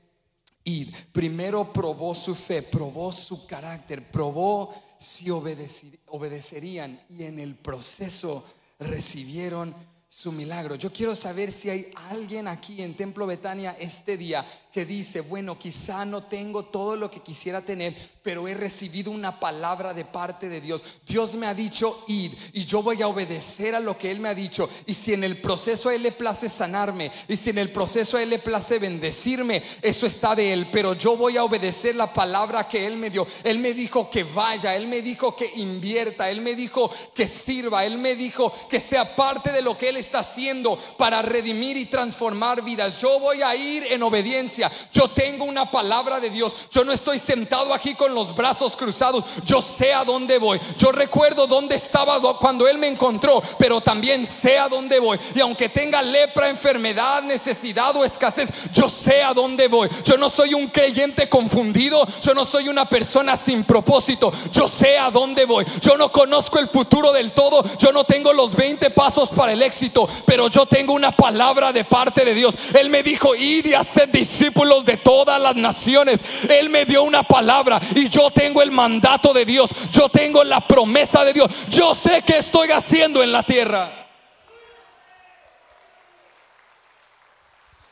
id. Primero probó su fe, probó su carácter, probó si obedecerían, y en el proceso recibieron su milagro. Yo quiero saber si hay alguien aquí en Templo Betania este día que dice: bueno, quizá no tengo todo lo que quisiera tener, pero he recibido una palabra de parte de Dios. Dios me ha dicho: id, y yo voy a obedecer a lo que Él me ha dicho. Y si en el proceso a Él le place sanarme, y si en el proceso a Él le place bendecirme, eso está de Él, pero yo voy a obedecer la palabra que Él me dio. Él me dijo que vaya, Él me dijo que invierta, Él me dijo que sirva, Él me dijo que sea parte de lo que Él está haciendo para redimir y transformar vidas. Yo voy a ir en obediencia. Yo tengo una palabra de Dios. Yo no estoy sentado aquí con los brazos cruzados. Yo sé a dónde voy. Yo recuerdo dónde estaba cuando Él me encontró, pero también sé a dónde voy. Y aunque tenga lepra, enfermedad, necesidad o escasez, yo sé a dónde voy. Yo no soy un creyente confundido. Yo no soy una persona sin propósito. Yo sé a dónde voy. Yo no conozco el futuro del todo. Yo no tengo los 20 pasos para el éxito, pero yo tengo una palabra de parte de Dios. Él me dijo: id y haced discípulos de todas las naciones. Él me dio una palabra y yo tengo el mandato de Dios. Yo tengo la promesa de Dios. Yo sé qué estoy haciendo en la tierra.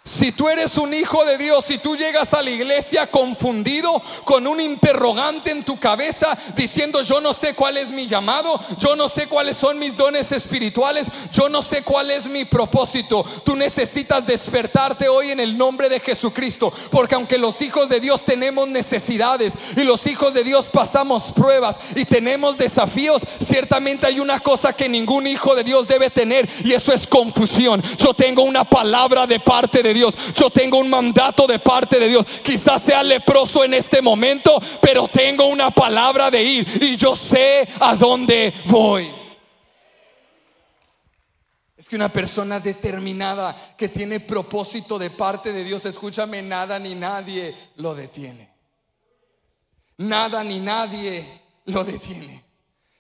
Si tú eres un hijo de Dios, si tú llegas a la iglesia confundido, con un interrogante en tu cabeza, diciendo: yo no sé cuál es mi llamado, yo no sé cuáles son mis dones espirituales, yo no sé cuál es mi propósito, tú necesitas despertarte hoy en el nombre de Jesucristo. Porque aunque los hijos de Dios tenemos necesidades, y los hijos de Dios pasamos pruebas y tenemos desafíos, ciertamente hay una cosa que ningún hijo de Dios debe tener, y eso es confusión. Yo tengo una palabra de parte de Dios. Yo tengo un mandato de parte de Dios. Quizás sea leproso en este momento, pero tengo una palabra de ir, y yo sé a dónde voy. Es que una persona determinada que tiene propósito de parte de Dios, escúchame, nada ni nadie lo detiene. Nada ni nadie lo detiene.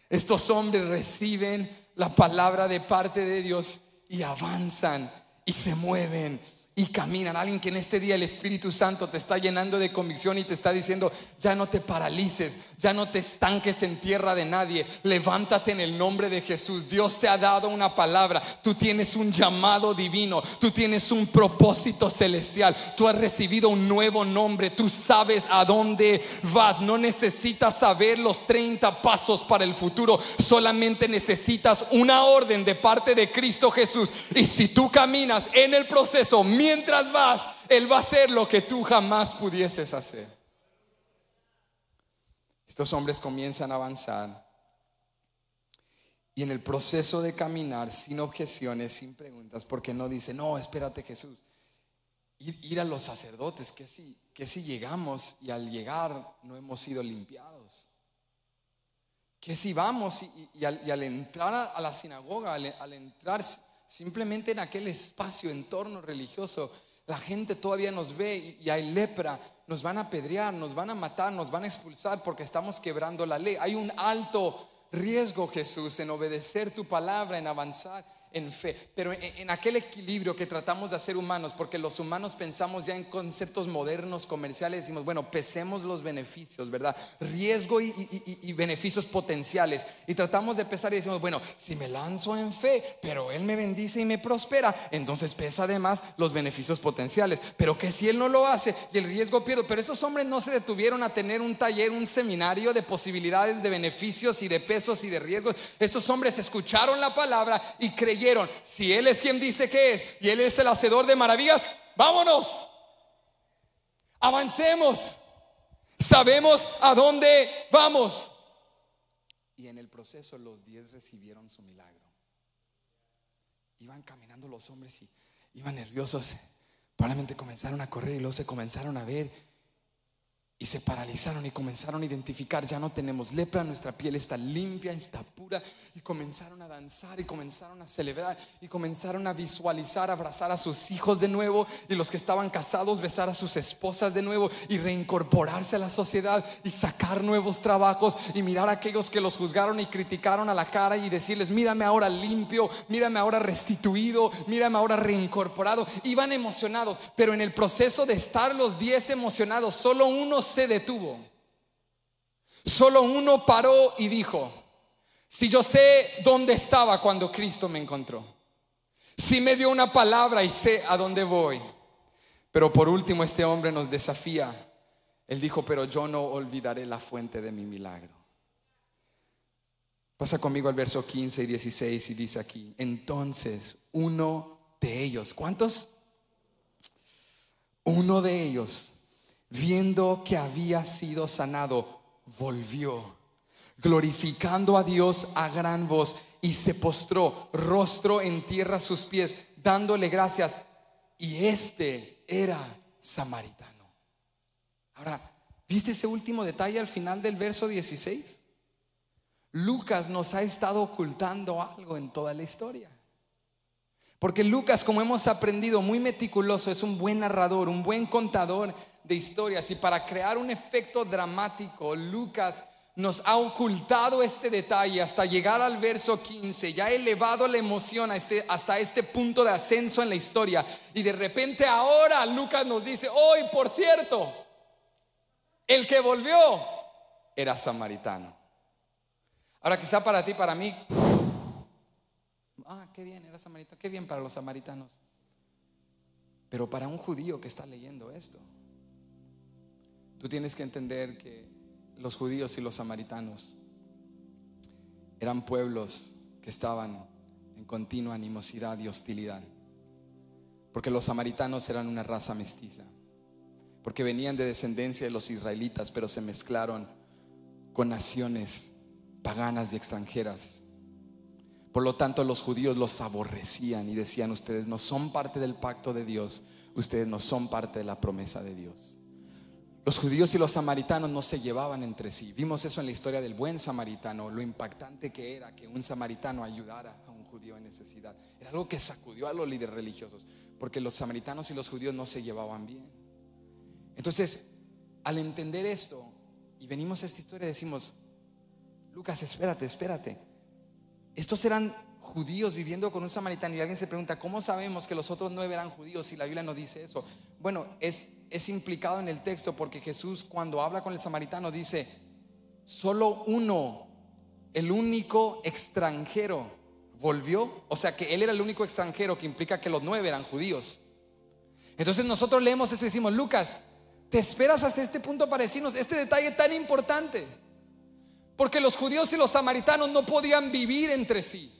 Estos hombres reciben la palabra de parte de Dios y avanzan y se mueven y caminan. Alguien que en este día el Espíritu Santo te está llenando de convicción y te está diciendo: ya no te paralices, ya no te estanques en tierra de nadie. Levántate en el nombre de Jesús. Dios te ha dado una palabra. Tú tienes un llamado divino. Tú tienes un propósito celestial. Tú has recibido un nuevo nombre. Tú sabes a dónde vas. No necesitas saber los 30 pasos para el futuro. Solamente necesitas una orden de parte de Cristo Jesús. Y si tú caminas en el proceso, mientras vas, Él va a hacer lo que tú jamás pudieses hacer. Estos hombres comienzan a avanzar, y en el proceso de caminar, sin objeciones, sin preguntas, porque no dice: no, espérate, Jesús, ir a los sacerdotes, que si llegamos y al llegar no hemos sido limpiados, que si vamos y al entrar a la sinagoga, al entrar simplemente en aquel espacio, entorno religioso, la gente todavía nos ve y hay lepra, nos van a apedrear, nos van a matar, nos van a expulsar porque estamos quebrando la ley. Hay un alto riesgo, Jesús, en obedecer tu palabra, en avanzar en fe, pero en aquel equilibrio que tratamos de hacer humanos, porque los humanos pensamos ya en conceptos modernos, comerciales. Decimos: bueno, pesemos los beneficios, ¿verdad? Riesgo y beneficios potenciales, y tratamos de pesar y decimos: bueno, si me lanzo en fe, pero Él me bendice y me prospera, entonces pesa además los beneficios potenciales. Pero que si Él no lo hace y el riesgo pierdo. Pero estos hombres no se detuvieron a tener un taller, un seminario de posibilidades, de beneficios y de pesos y de riesgos. Estos hombres escucharon la palabra y creyeron: si Él es quien dice que es, y Él es el hacedor de maravillas, vámonos, avancemos, sabemos a dónde vamos. Y en el proceso los 10 recibieron su milagro. Iban caminando los hombres y iban nerviosos. Probablemente comenzaron a correr y luego se comenzaron a ver y se paralizaron y comenzaron a identificar: ya no tenemos lepra, nuestra piel está limpia, está pura. Y comenzaron a danzar y comenzaron a celebrar y comenzaron a visualizar, abrazar a sus hijos de nuevo, y los que estaban casados besar a sus esposas de nuevo y reincorporarse a la sociedad y sacar nuevos trabajos y mirar a aquellos que los juzgaron y criticaron a la cara y decirles: mírame ahora limpio, mírame ahora restituido, mírame ahora reincorporado. Iban emocionados, pero en el proceso de estar los 10 emocionados, solo uno se detuvo. Solo uno paró y dijo: si yo sé dónde estaba cuando Cristo me encontró, si me dio una palabra y sé a dónde voy. Pero por último este hombre nos desafía. Él dijo: pero yo no olvidaré la fuente de mi milagro. Pasa conmigo al verso 15 y 16 y dice aquí: entonces uno de ellos, ¿cuántos? Uno de ellos, viendo que había sido sanado, volvió, glorificando a Dios a gran voz, y se postró rostro en tierra a sus pies, dándole gracias. Y este era samaritano. Ahora, ¿viste ese último detalle al final del verso 16? Lucas nos ha estado ocultando algo en toda la historia. Porque Lucas, como hemos aprendido, muy meticuloso, es un buen narrador, un buen contador de historias. Y para crear un efecto dramático, Lucas nos ha ocultado este detalle hasta llegar al verso 15. Ya ha elevado la emoción hasta este punto de ascenso en la historia. Y de repente ahora Lucas nos dice: hoy, por cierto, el que volvió era samaritano. Ahora quizá para ti, para mí: qué bien, era samaritano, qué bien para los samaritanos. Pero para un judío que está leyendo esto, tú tienes que entender que los judíos y los samaritanos eran pueblos que estaban en continua animosidad y hostilidad. Porque los samaritanos eran una raza mestiza, porque venían de descendencia de los israelitas, pero se mezclaron con naciones paganas y extranjeras. Por lo tanto, los judíos los aborrecían y decían: ustedes no son parte del pacto de Dios, ustedes no son parte de la promesa de Dios. Los judíos y los samaritanos no se llevaban entre sí. Vimos eso en la historia del buen samaritano, lo impactante que era que un samaritano ayudara a un judío en necesidad. Era algo que sacudió a los líderes religiosos, porque los samaritanos y los judíos no se llevaban bien. Entonces, al entender esto y venimos a esta historia, decimos: Lucas, espérate. Estos eran judíos viviendo con un samaritano. Y alguien se pregunta: ¿cómo sabemos que los otros 9 eran judíos si la Biblia no dice eso? Bueno, es implicado en el texto, porque Jesús, cuando habla con el samaritano, dice: solo uno, el único extranjero, volvió. O sea que él era el único extranjero, que implica que los 9 eran judíos. Entonces nosotros leemos eso y decimos: Lucas, ¿te esperas hasta este punto para decirnos este detalle tan importante? Porque los judíos y los samaritanos no podían vivir entre sí.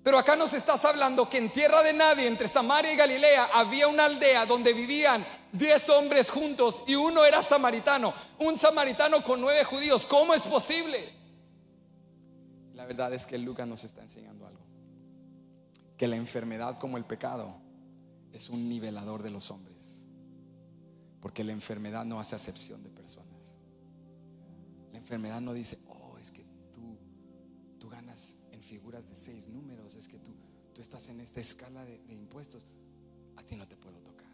Pero acá nos estás hablando que en tierra de nadie, entre Samaria y Galilea, había una aldea donde vivían 10 hombres juntos y uno era samaritano. Un samaritano con 9 judíos. ¿Cómo es posible? La verdad es que Lucas nos está enseñando algo: que la enfermedad, como el pecado, es un nivelador de los hombres. Porque la enfermedad no hace acepción de personas. La enfermedad no dice: es que tú ganas en figuras de 6 números, es que tú estás en esta escala de impuestos, a ti no te puedo tocar.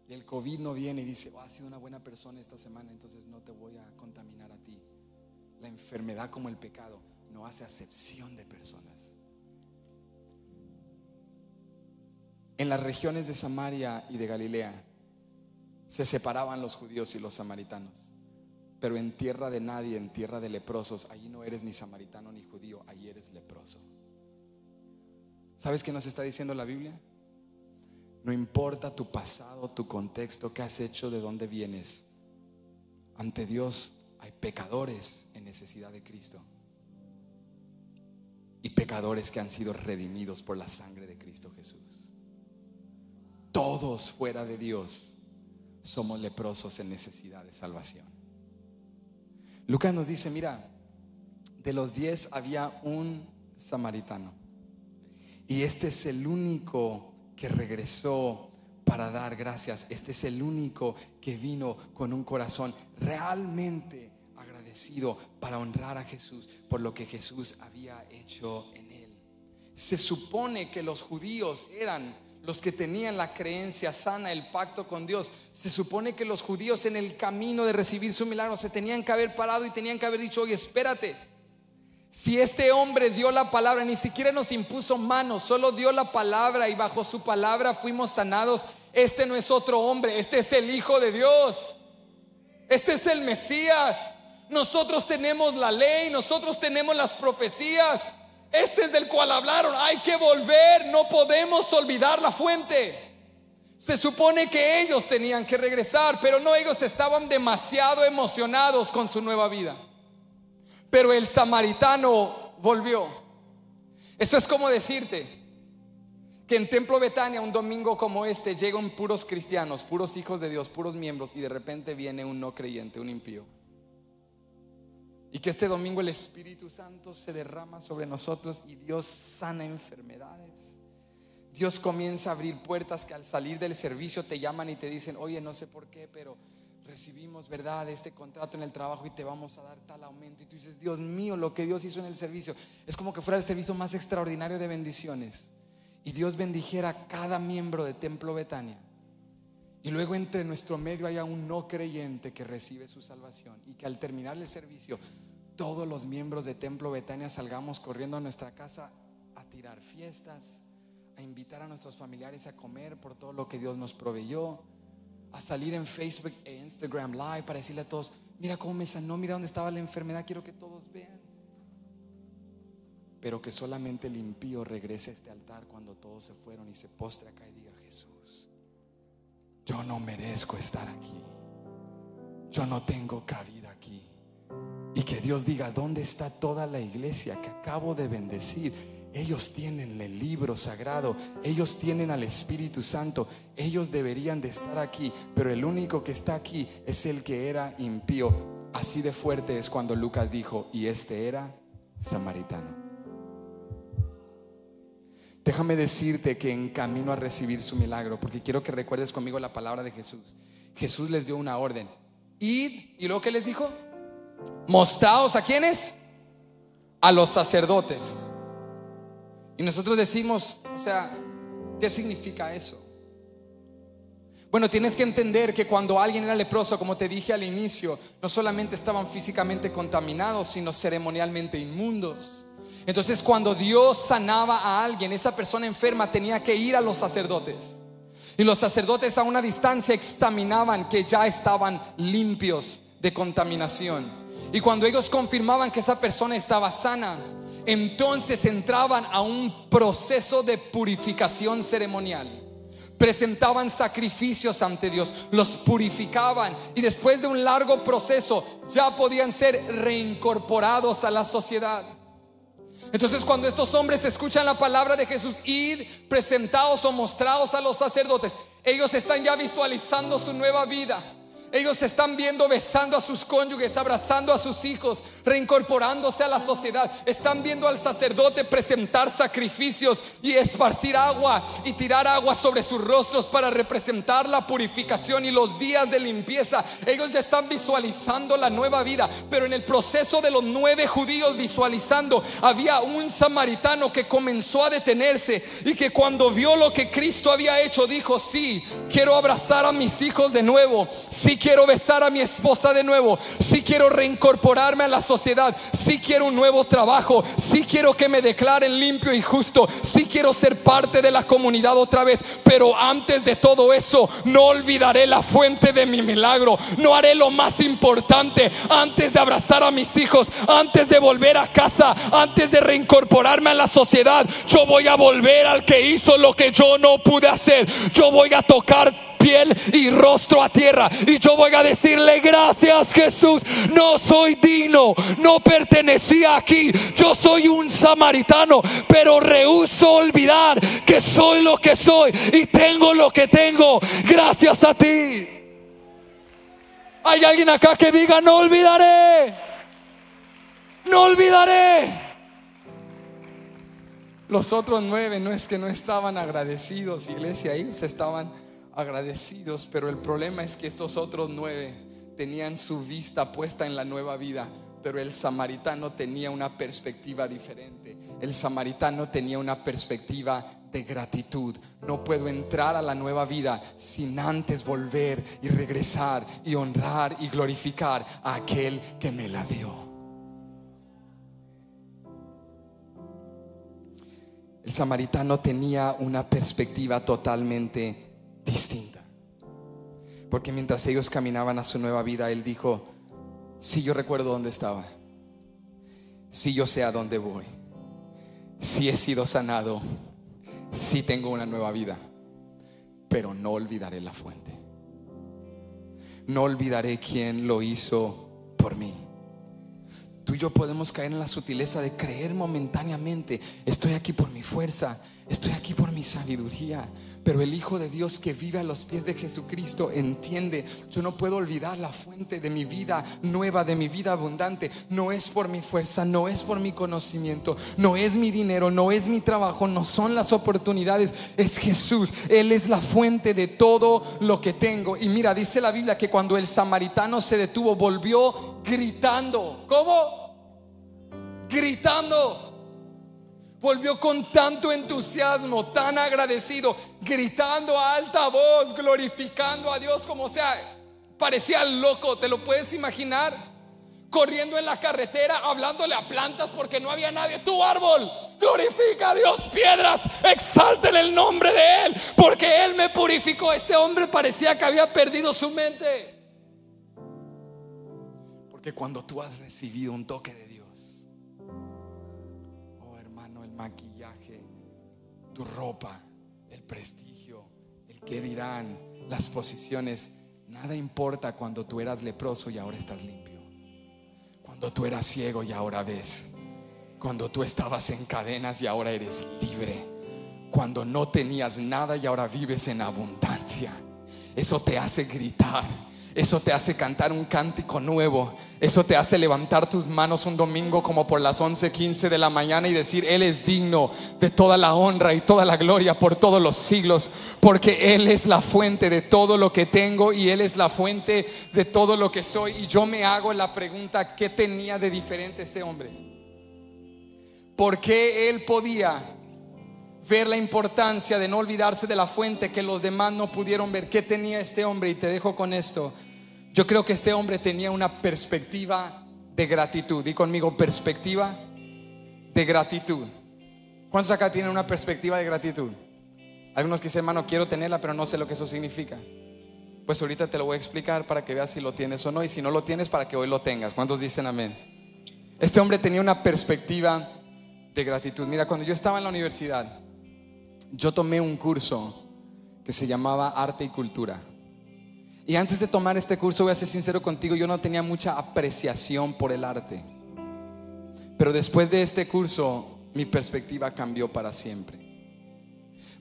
Y el COVID no viene y dice: has sido una buena persona esta semana, entonces no te voy a contaminar a ti. La enfermedad, como el pecado, no hace acepción de personas. En las regiones de Samaria y de Galilea se separaban los judíos y los samaritanos. Pero en tierra de nadie, en tierra de leprosos, allí no eres ni samaritano ni judío, allí eres leproso. ¿Sabes qué nos está diciendo la Biblia? No importa tu pasado, tu contexto, qué has hecho, de dónde vienes. Ante Dios hay pecadores en necesidad de Cristo y pecadores que han sido redimidos por la sangre de Cristo Jesús. todos fuera de Dios somos leprosos en necesidad de salvación. Lucas nos dice, mira, de los 10 había un samaritano, y este es el único que regresó para dar gracias. Este es el único que vino con un corazón realmente agradecido para honrar a Jesús por lo que Jesús había hecho en él. Se supone que los judíos eran los que tenían la creencia sana, el pacto con Dios. Se supone que los judíos, en el camino de recibir su milagro, se tenían que haber parado y tenían que haber dicho: oye, espérate, si este hombre dio la palabra, ni siquiera nos impuso manos, solo dio la palabra y bajo su palabra fuimos sanados. Este no es otro hombre, este es el Hijo de Dios, este es el Mesías. Nosotros tenemos la ley, nosotros tenemos las profecías. Este es del cual hablaron. Hay que volver, no podemos olvidar la fuente. Se supone que ellos tenían que regresar, pero no, ellos estaban demasiado emocionados con su nueva vida. Pero el samaritano volvió. Eso es como decirte que en Templo Betania, un domingo como este, llegan puros cristianos, puros hijos de Dios, puros miembros, y de repente viene un no creyente, un impío. Y que este domingo el Espíritu Santo se derrama sobre nosotros y Dios sana enfermedades. Dios comienza a abrir puertas que al salir del servicio te llaman y te dicen: oye, no sé por qué, pero recibimos, ¿verdad?, este contrato en el trabajo y te vamos a dar tal aumento. Y tú dices: Dios mío, lo que Dios hizo en el servicio es como que fuera el servicio más extraordinario de bendiciones. Y Dios bendijera a cada miembro de Templo Betania, y luego entre nuestro medio haya un no creyente que recibe su salvación, y que al terminar el servicio todos los miembros de Templo Betania salgamos corriendo a nuestra casa a tirar fiestas, a invitar a nuestros familiares a comer por todo lo que Dios nos proveyó, a salir en Facebook e Instagram Live para decirle a todos: mira cómo me sanó, mira dónde estaba la enfermedad, quiero que todos vean. Pero que solamente el impío regrese a este altar cuando todos se fueron y se postre acá y diga: Jesús, yo no merezco estar aquí, yo no tengo cabida aquí. Y que Dios diga: ¿dónde está toda la iglesia que acabo de bendecir? Ellos tienen el libro sagrado, ellos tienen al Espíritu Santo, ellos deberían de estar aquí, pero el único que está aquí es el que era impío. Así de fuerte es cuando Lucas dijo: y este era samaritano. Déjame decirte que en camino a recibir su milagro, porque quiero que recuerdes conmigo la palabra de Jesús. Jesús les dio una orden: id, y luego que les dijo: mostraos ¿a quiénes? A los sacerdotes. Y nosotros decimos, o sea, ¿qué significa eso? Bueno, tienes que entender que cuando alguien era leproso, como te dije al inicio, no solamente estaban físicamente contaminados, sino ceremonialmente inmundos. Entonces, cuando Dios sanaba a alguien, esa persona enferma tenía que ir a los sacerdotes, y los sacerdotes a una distancia examinaban que ya estaban limpios de contaminación. Y cuando ellos confirmaban que esa persona estaba sana, entonces entraban a un proceso de purificación ceremonial. Presentaban sacrificios ante Dios, los purificaban, y después de un largo proceso ya podían ser reincorporados a la sociedad. Entonces, cuando estos hombres escuchan la palabra de Jesús: id, presentaos o mostraos a los sacerdotes, ellos están ya visualizando su nueva vida. Ellos están viendo besando a sus cónyuges, abrazando a sus hijos, reincorporándose a la sociedad. Están viendo al sacerdote presentar sacrificios y esparcir agua y tirar agua sobre sus rostros para representar la purificación y los días de limpieza. Ellos ya están visualizando la nueva vida. Pero en el proceso de los 9 judíos visualizando, había un samaritano que comenzó a detenerse, y que cuando vio lo que Cristo había hecho, dijo: sí, quiero abrazar a mis hijos de nuevo, sí quiero besar a mi esposa de nuevo, sí quiero reincorporarme a la sociedad, sí quiero un nuevo trabajo, sí quiero que me declaren limpio y justo, sí quiero ser parte de la comunidad otra vez. Pero antes de todo eso, no olvidaré la fuente de mi milagro. No haré lo más importante. Antes de abrazar a mis hijos, antes de volver a casa, antes de reincorporarme a la sociedad, yo voy a volver al que hizo lo que yo no pude hacer. Yo voy a tocar piel y rostro a tierra, y yo voy a decirle: gracias, Jesús, no soy digno, no no pertenecía aquí. Yo soy un samaritano, pero rehúso olvidar que soy lo que soy y tengo lo que tengo gracias a ti. Hay alguien acá que diga: no olvidaré, no olvidaré. Los otros 9 no es que no estaban agradecidos, iglesia, ellos estaban agradecidos, pero el problema es que estos otros 9 tenían su vista puesta en la nueva vida, pero el samaritano tenía una perspectiva diferente. El samaritano tenía una perspectiva de gratitud. No puedo entrar a la nueva vida sin antes volver y regresar y honrar y glorificar a aquel que me la dio. El samaritano tenía una perspectiva totalmente distinta, porque mientras ellos caminaban a su nueva vida, él dijo: sí, yo recuerdo dónde estaba, sí, yo sé a dónde voy, sí he sido sanado, sí tengo una nueva vida, pero no olvidaré la fuente, no olvidaré quién lo hizo por mí. Tú y yo podemos caer en la sutileza de creer momentáneamente: estoy aquí por mi fuerza, estoy aquí por mi sabiduría. Pero el Hijo de Dios que vive a los pies de Jesucristo entiende: yo no puedo olvidar la fuente de mi vida nueva, de mi vida abundante. No es por mi fuerza, no es por mi conocimiento, no es mi dinero, no es mi trabajo, no son las oportunidades, es Jesús. Él es la fuente de todo lo que tengo. Y mira, dice la Biblia que cuando el samaritano se detuvo, volvió gritando. ¿Cómo? Gritando. Volvió con tanto entusiasmo, tan agradecido, gritando a alta voz, glorificando a Dios como sea. Parecía loco, ¿te lo puedes imaginar? Corriendo en la carretera, hablándole a plantas porque no había nadie. Tu árbol, glorifica a Dios. Piedras, exalten el nombre de Él, porque Él me purificó. Este hombre parecía que había perdido su mente. Porque cuando tú has recibido un toque de Dios, oh hermano, el maquillaje, tu ropa, el prestigio, el qué dirán, las posiciones, nada importa cuando tú eras leproso y ahora estás limpio, cuando tú eras ciego y ahora ves, cuando tú estabas en cadenas y ahora eres libre, cuando no tenías nada y ahora vives en abundancia. Eso te hace gritar, eso te hace cantar un cántico nuevo, eso te hace levantar tus manos un domingo como por las 11:15 de la mañana y decir: Él es digno de toda la honra y toda la gloria por todos los siglos, porque Él es la fuente de todo lo que tengo y Él es la fuente de todo lo que soy. Y yo me hago la pregunta: ¿qué tenía de diferente este hombre? ¿Por qué él podía ver la importancia de no olvidarse de la fuente que los demás no pudieron ver? ¿Qué tenía este hombre? Y te dejo con esto. Yo creo que este hombre tenía una perspectiva de gratitud. Di conmigo: perspectiva de gratitud. ¿Cuántos acá tienen una perspectiva de gratitud? Algunos que dicen: hermano, quiero tenerla, pero no sé lo que eso significa. Pues ahorita te lo voy a explicar para que veas si lo tienes o no, y si no lo tienes, para que hoy lo tengas. ¿Cuántos dicen amén? Este hombre tenía una perspectiva de gratitud. Mira, cuando yo estaba en la universidad, yo tomé un curso que se llamaba Arte y Cultura. Y antes de tomar este curso, voy a ser sincero contigo, yo no tenía mucha apreciación por el arte. Pero después de este curso, mi perspectiva cambió para siempre.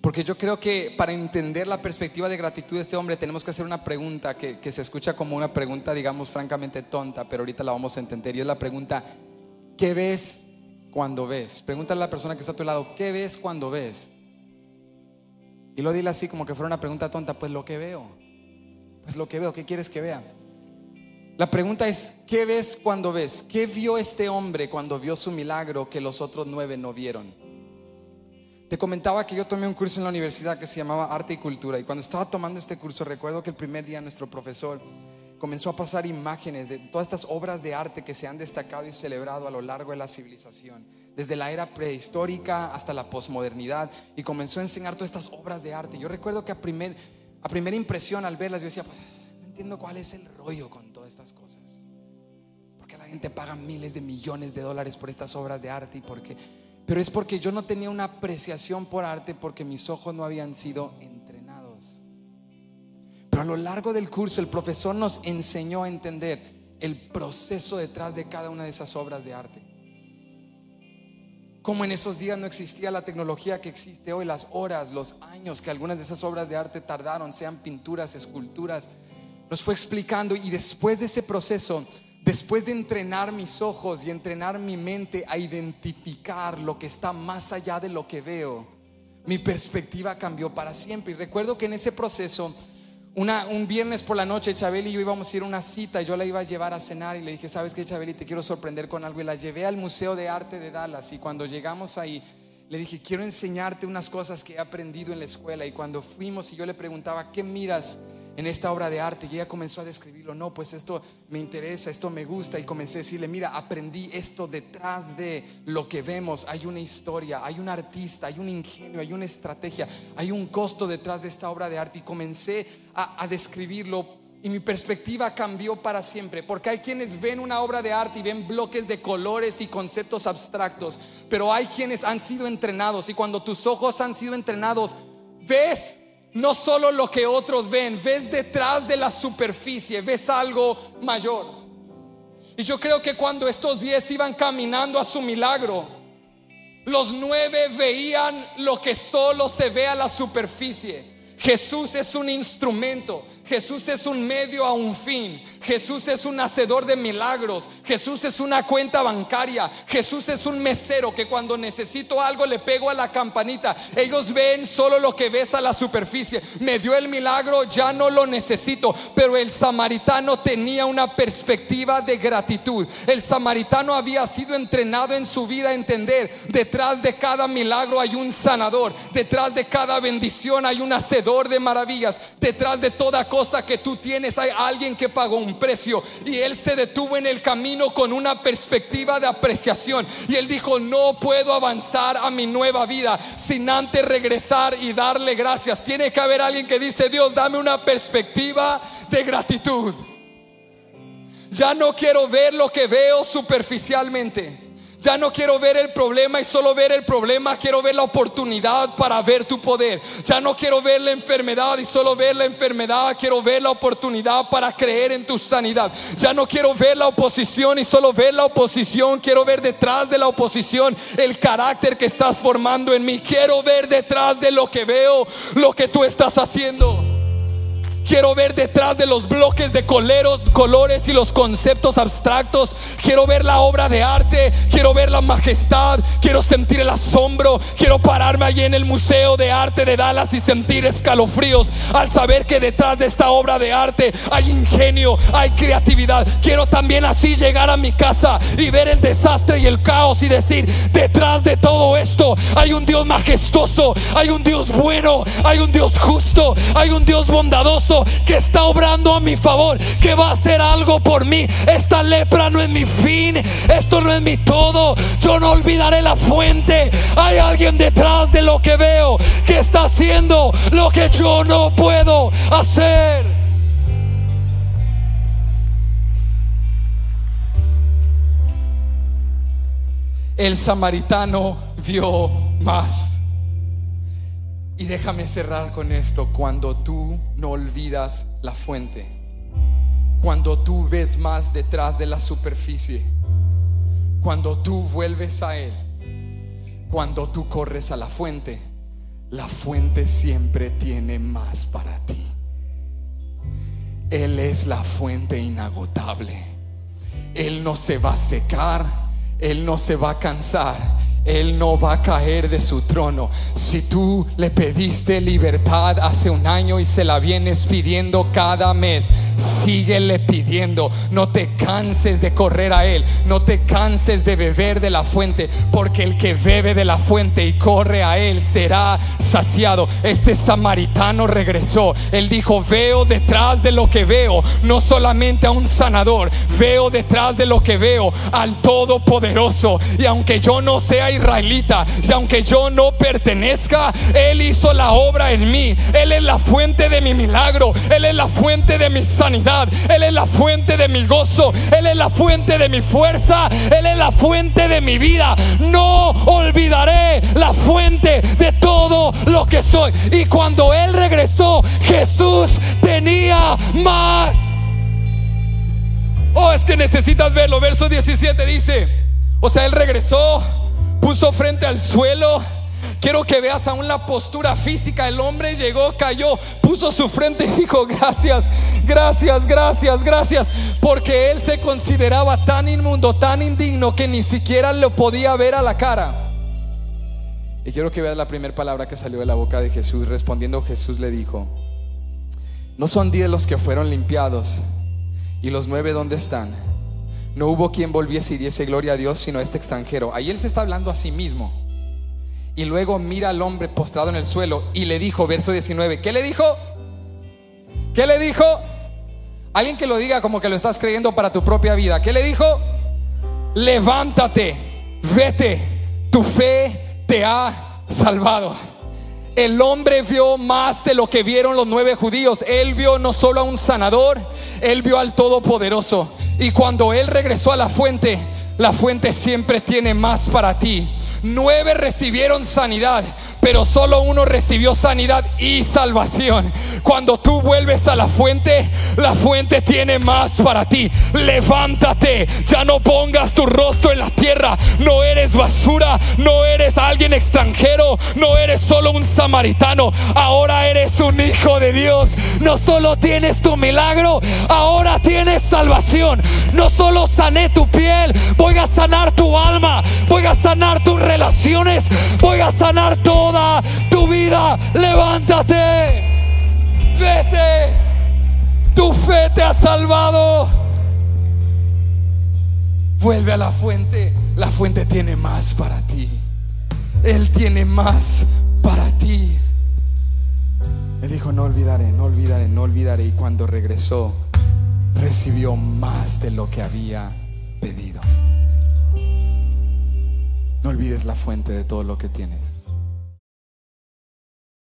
Porque yo creo que para entender la perspectiva de gratitud de este hombre, tenemos que hacer una pregunta que se escucha como una pregunta, digamos, francamente tonta, pero ahorita la vamos a entender. Y es la pregunta: ¿qué ves cuando ves? Pregúntale a la persona que está a tu lado: ¿qué ves cuando ves? Y lo dile así como que fuera una pregunta tonta: pues lo que veo. Pues lo que veo. ¿Qué quieres que vea? La pregunta es: ¿qué ves cuando ves? ¿Qué vio este hombre cuando vio su milagro que los otros 9 no vieron? Te comentaba que yo tomé un curso en la universidad que se llamaba Arte y Cultura. Y cuando estaba tomando este curso, recuerdo que el primer día nuestro profesor comenzó a pasar imágenes de todas estas obras de arte que se han destacado y celebrado a lo largo de la civilización, desde la era prehistórica hasta la posmodernidad, y comenzó a enseñar todas estas obras de arte. Yo recuerdo que a primera impresión, al verlas, yo decía: pues no entiendo cuál es el rollo con todas estas cosas. ¿Por qué la gente paga miles de millones de dólares por estas obras de arte? Pero es porque yo no tenía una apreciación por arte, porque mis ojos no habían sido entrenados. Pero a lo largo del curso el profesor nos enseñó a entender el proceso detrás de cada una de esas obras de arte. Como en esos días no existía la tecnología que existe hoy, las horas, los años que algunas de esas obras de arte tardaron, sean pinturas, esculturas, nos fue explicando. Y después de ese proceso, después de entrenar mis ojos y entrenar mi mente a identificar lo que está más allá de lo que veo, mi perspectiva cambió para siempre. Y recuerdo que en ese proceso, un viernes por la noche, Chabeli y yo íbamos a ir a una cita. Yo la iba a llevar a cenar y le dije: ¿sabes qué, Chabeli? Te quiero sorprender con algo. Y la llevé al Museo de Arte de Dallas. Y cuando llegamos ahí, le dije: quiero enseñarte unas cosas que he aprendido en la escuela. Y cuando fuimos y yo le preguntaba: ¿qué miras en esta obra de arte? Y ella comenzó a describirlo. No, pues esto me interesa, esto me gusta. Y comencé a decirle: mira, aprendí esto. Detrás de lo que vemos hay una historia, hay un artista, hay un ingenio, hay una estrategia, hay un costo detrás de esta obra de arte. Y comencé a describirlo, y mi perspectiva cambió para siempre. Porque hay quienes ven una obra de arte y ven bloques de colores y conceptos abstractos, pero hay quienes han sido entrenados, y cuando tus ojos han sido entrenados, ves no solo lo que otros ven, ves detrás de la superficie, ves algo mayor. Y yo creo que cuando estos 10 iban caminando a su milagro, los 9 veían lo que solo se ve a la superficie. Jesús es un instrumento, Jesús es un medio a un fin, Jesús es un hacedor de milagros, Jesús es una cuenta bancaria, Jesús es un mesero que cuando necesito algo le pego a la campanita. Ellos ven solo lo que ves a la superficie. Me dio el milagro, ya no lo necesito. Pero el samaritano tenía una perspectiva de gratitud. El samaritano había sido entrenado en su vida a entender: detrás de cada milagro hay un sanador, detrás de cada bendición hay un hacedor de maravillas, detrás de toda cosa que tú tienes hay alguien que pagó un precio. Y él se detuvo en el camino con una perspectiva de apreciación, y él dijo: no puedo avanzar a mi nueva vida sin antes regresar y darle gracias. Tiene que haber alguien que dice: Dios, dame una perspectiva de gratitud. Ya no quiero ver lo que veo superficialmente. Ya no quiero ver el problema y solo ver el problema. Quiero ver la oportunidad para ver tu poder. Ya no quiero ver la enfermedad y solo ver la enfermedad. Quiero ver la oportunidad para creer en tu sanidad. Ya no quiero ver la oposición y solo ver la oposición. Quiero ver detrás de la oposición el carácter que estás formando en mí. Quiero ver detrás de lo que veo lo que tú estás haciendo. Quiero ver detrás de los bloques de colores y los conceptos abstractos. Quiero ver la obra de arte. Quiero ver la majestad. Quiero sentir el asombro. Quiero pararme allí en el Museo de Arte de Dallas y sentir escalofríos al saber que detrás de esta obra de arte hay ingenio, hay creatividad. Quiero también así llegar a mi casa y ver el desastre y el caos y decir: detrás de todo esto hay un Dios majestuoso, hay un Dios bueno, hay un Dios justo, hay un Dios bondadoso que está obrando a mi favor, que va a hacer algo por mí. Esta lepra no es mi fin, esto no es mi todo. Yo no olvidaré la fuente. Hay alguien detrás de lo que veo que está haciendo lo que yo no puedo hacer. El samaritano vio más. Y déjame cerrar con esto: cuando tú no olvidas la fuente, cuando tú ves más detrás de la superficie, cuando tú vuelves a Él, cuando tú corres a la fuente siempre tiene más para ti. Él es la fuente inagotable. Él no se va a secar, Él no se va a cansar, Él no va a caer de su trono. Si tú le pediste libertad hace un año y se la vienes pidiendo cada mes, síguele pidiendo. No te canses de correr a Él. No te canses de beber de la fuente, porque el que bebe de la fuente y corre a Él será saciado. Este samaritano regresó. Él dijo: veo detrás de lo que veo no solamente a un sanador, veo detrás de lo que veo al Todopoderoso. Y aunque yo no sea israelita y aunque yo no pertenezca, Él hizo la obra en mí. Él es la fuente de mi milagro. Él es la fuente de mi sanidad. Él es la fuente de mi gozo. Él es la fuente de mi fuerza. Él es la fuente de mi vida. No olvidaré la fuente de todo lo que soy. Y cuando Él regresó, Jesús tenía más. No, es que necesitas verlo. Verso 17 dice, o sea, él regresó, puso frente al suelo. Quiero que veas aún la postura física. El hombre llegó, cayó, puso su frente y dijo: gracias, gracias, gracias, gracias. Porque él se consideraba tan inmundo, tan indigno, que ni siquiera lo podía ver a la cara. Y quiero que veas la primera palabra que salió de la boca de Jesús. Respondiendo, Jesús le dijo: ¿no son 10 los que fueron limpiados? ¿Y los 9 dónde están? No hubo quien volviese y diese gloria a Dios, sino este extranjero. Ahí él se está hablando a sí mismo. Y luego mira al hombre postrado en el suelo y le dijo, verso 19, ¿qué le dijo? ¿Qué le dijo? Alguien que lo diga como que lo estás creyendo para tu propia vida. ¿Qué le dijo? Levántate, vete, tu fe te ha salvado. El hombre vio más de lo que vieron los 9 judíos. Él vio no solo a un sanador, él vio al Todopoderoso. Y cuando él regresó a la fuente siempre tiene más para ti. 9 recibieron sanidad, pero solo 1 recibió sanidad y salvación. Cuando tú vuelves a la fuente tiene más para ti. Levántate, ya no pongas tu rostro en la tierra. No eres basura, no eres alguien extranjero, no eres solo un samaritano. Ahora eres un hijo de Dios. No solo tienes tu milagro, ahora tienes salvación. No solo sané tu piel, voy a sanar tu alma, voy a sanar tus relaciones, voy a sanar toda tu vida. Levántate, vete, tu fe te ha salvado. Vuelve a la fuente tiene más para ti. Él tiene más para ti. Él dijo: no olvidaré, no olvidaré, no olvidaré. Y cuando regresó, recibió más de lo que había pedido. No olvides la fuente de todo lo que tienes.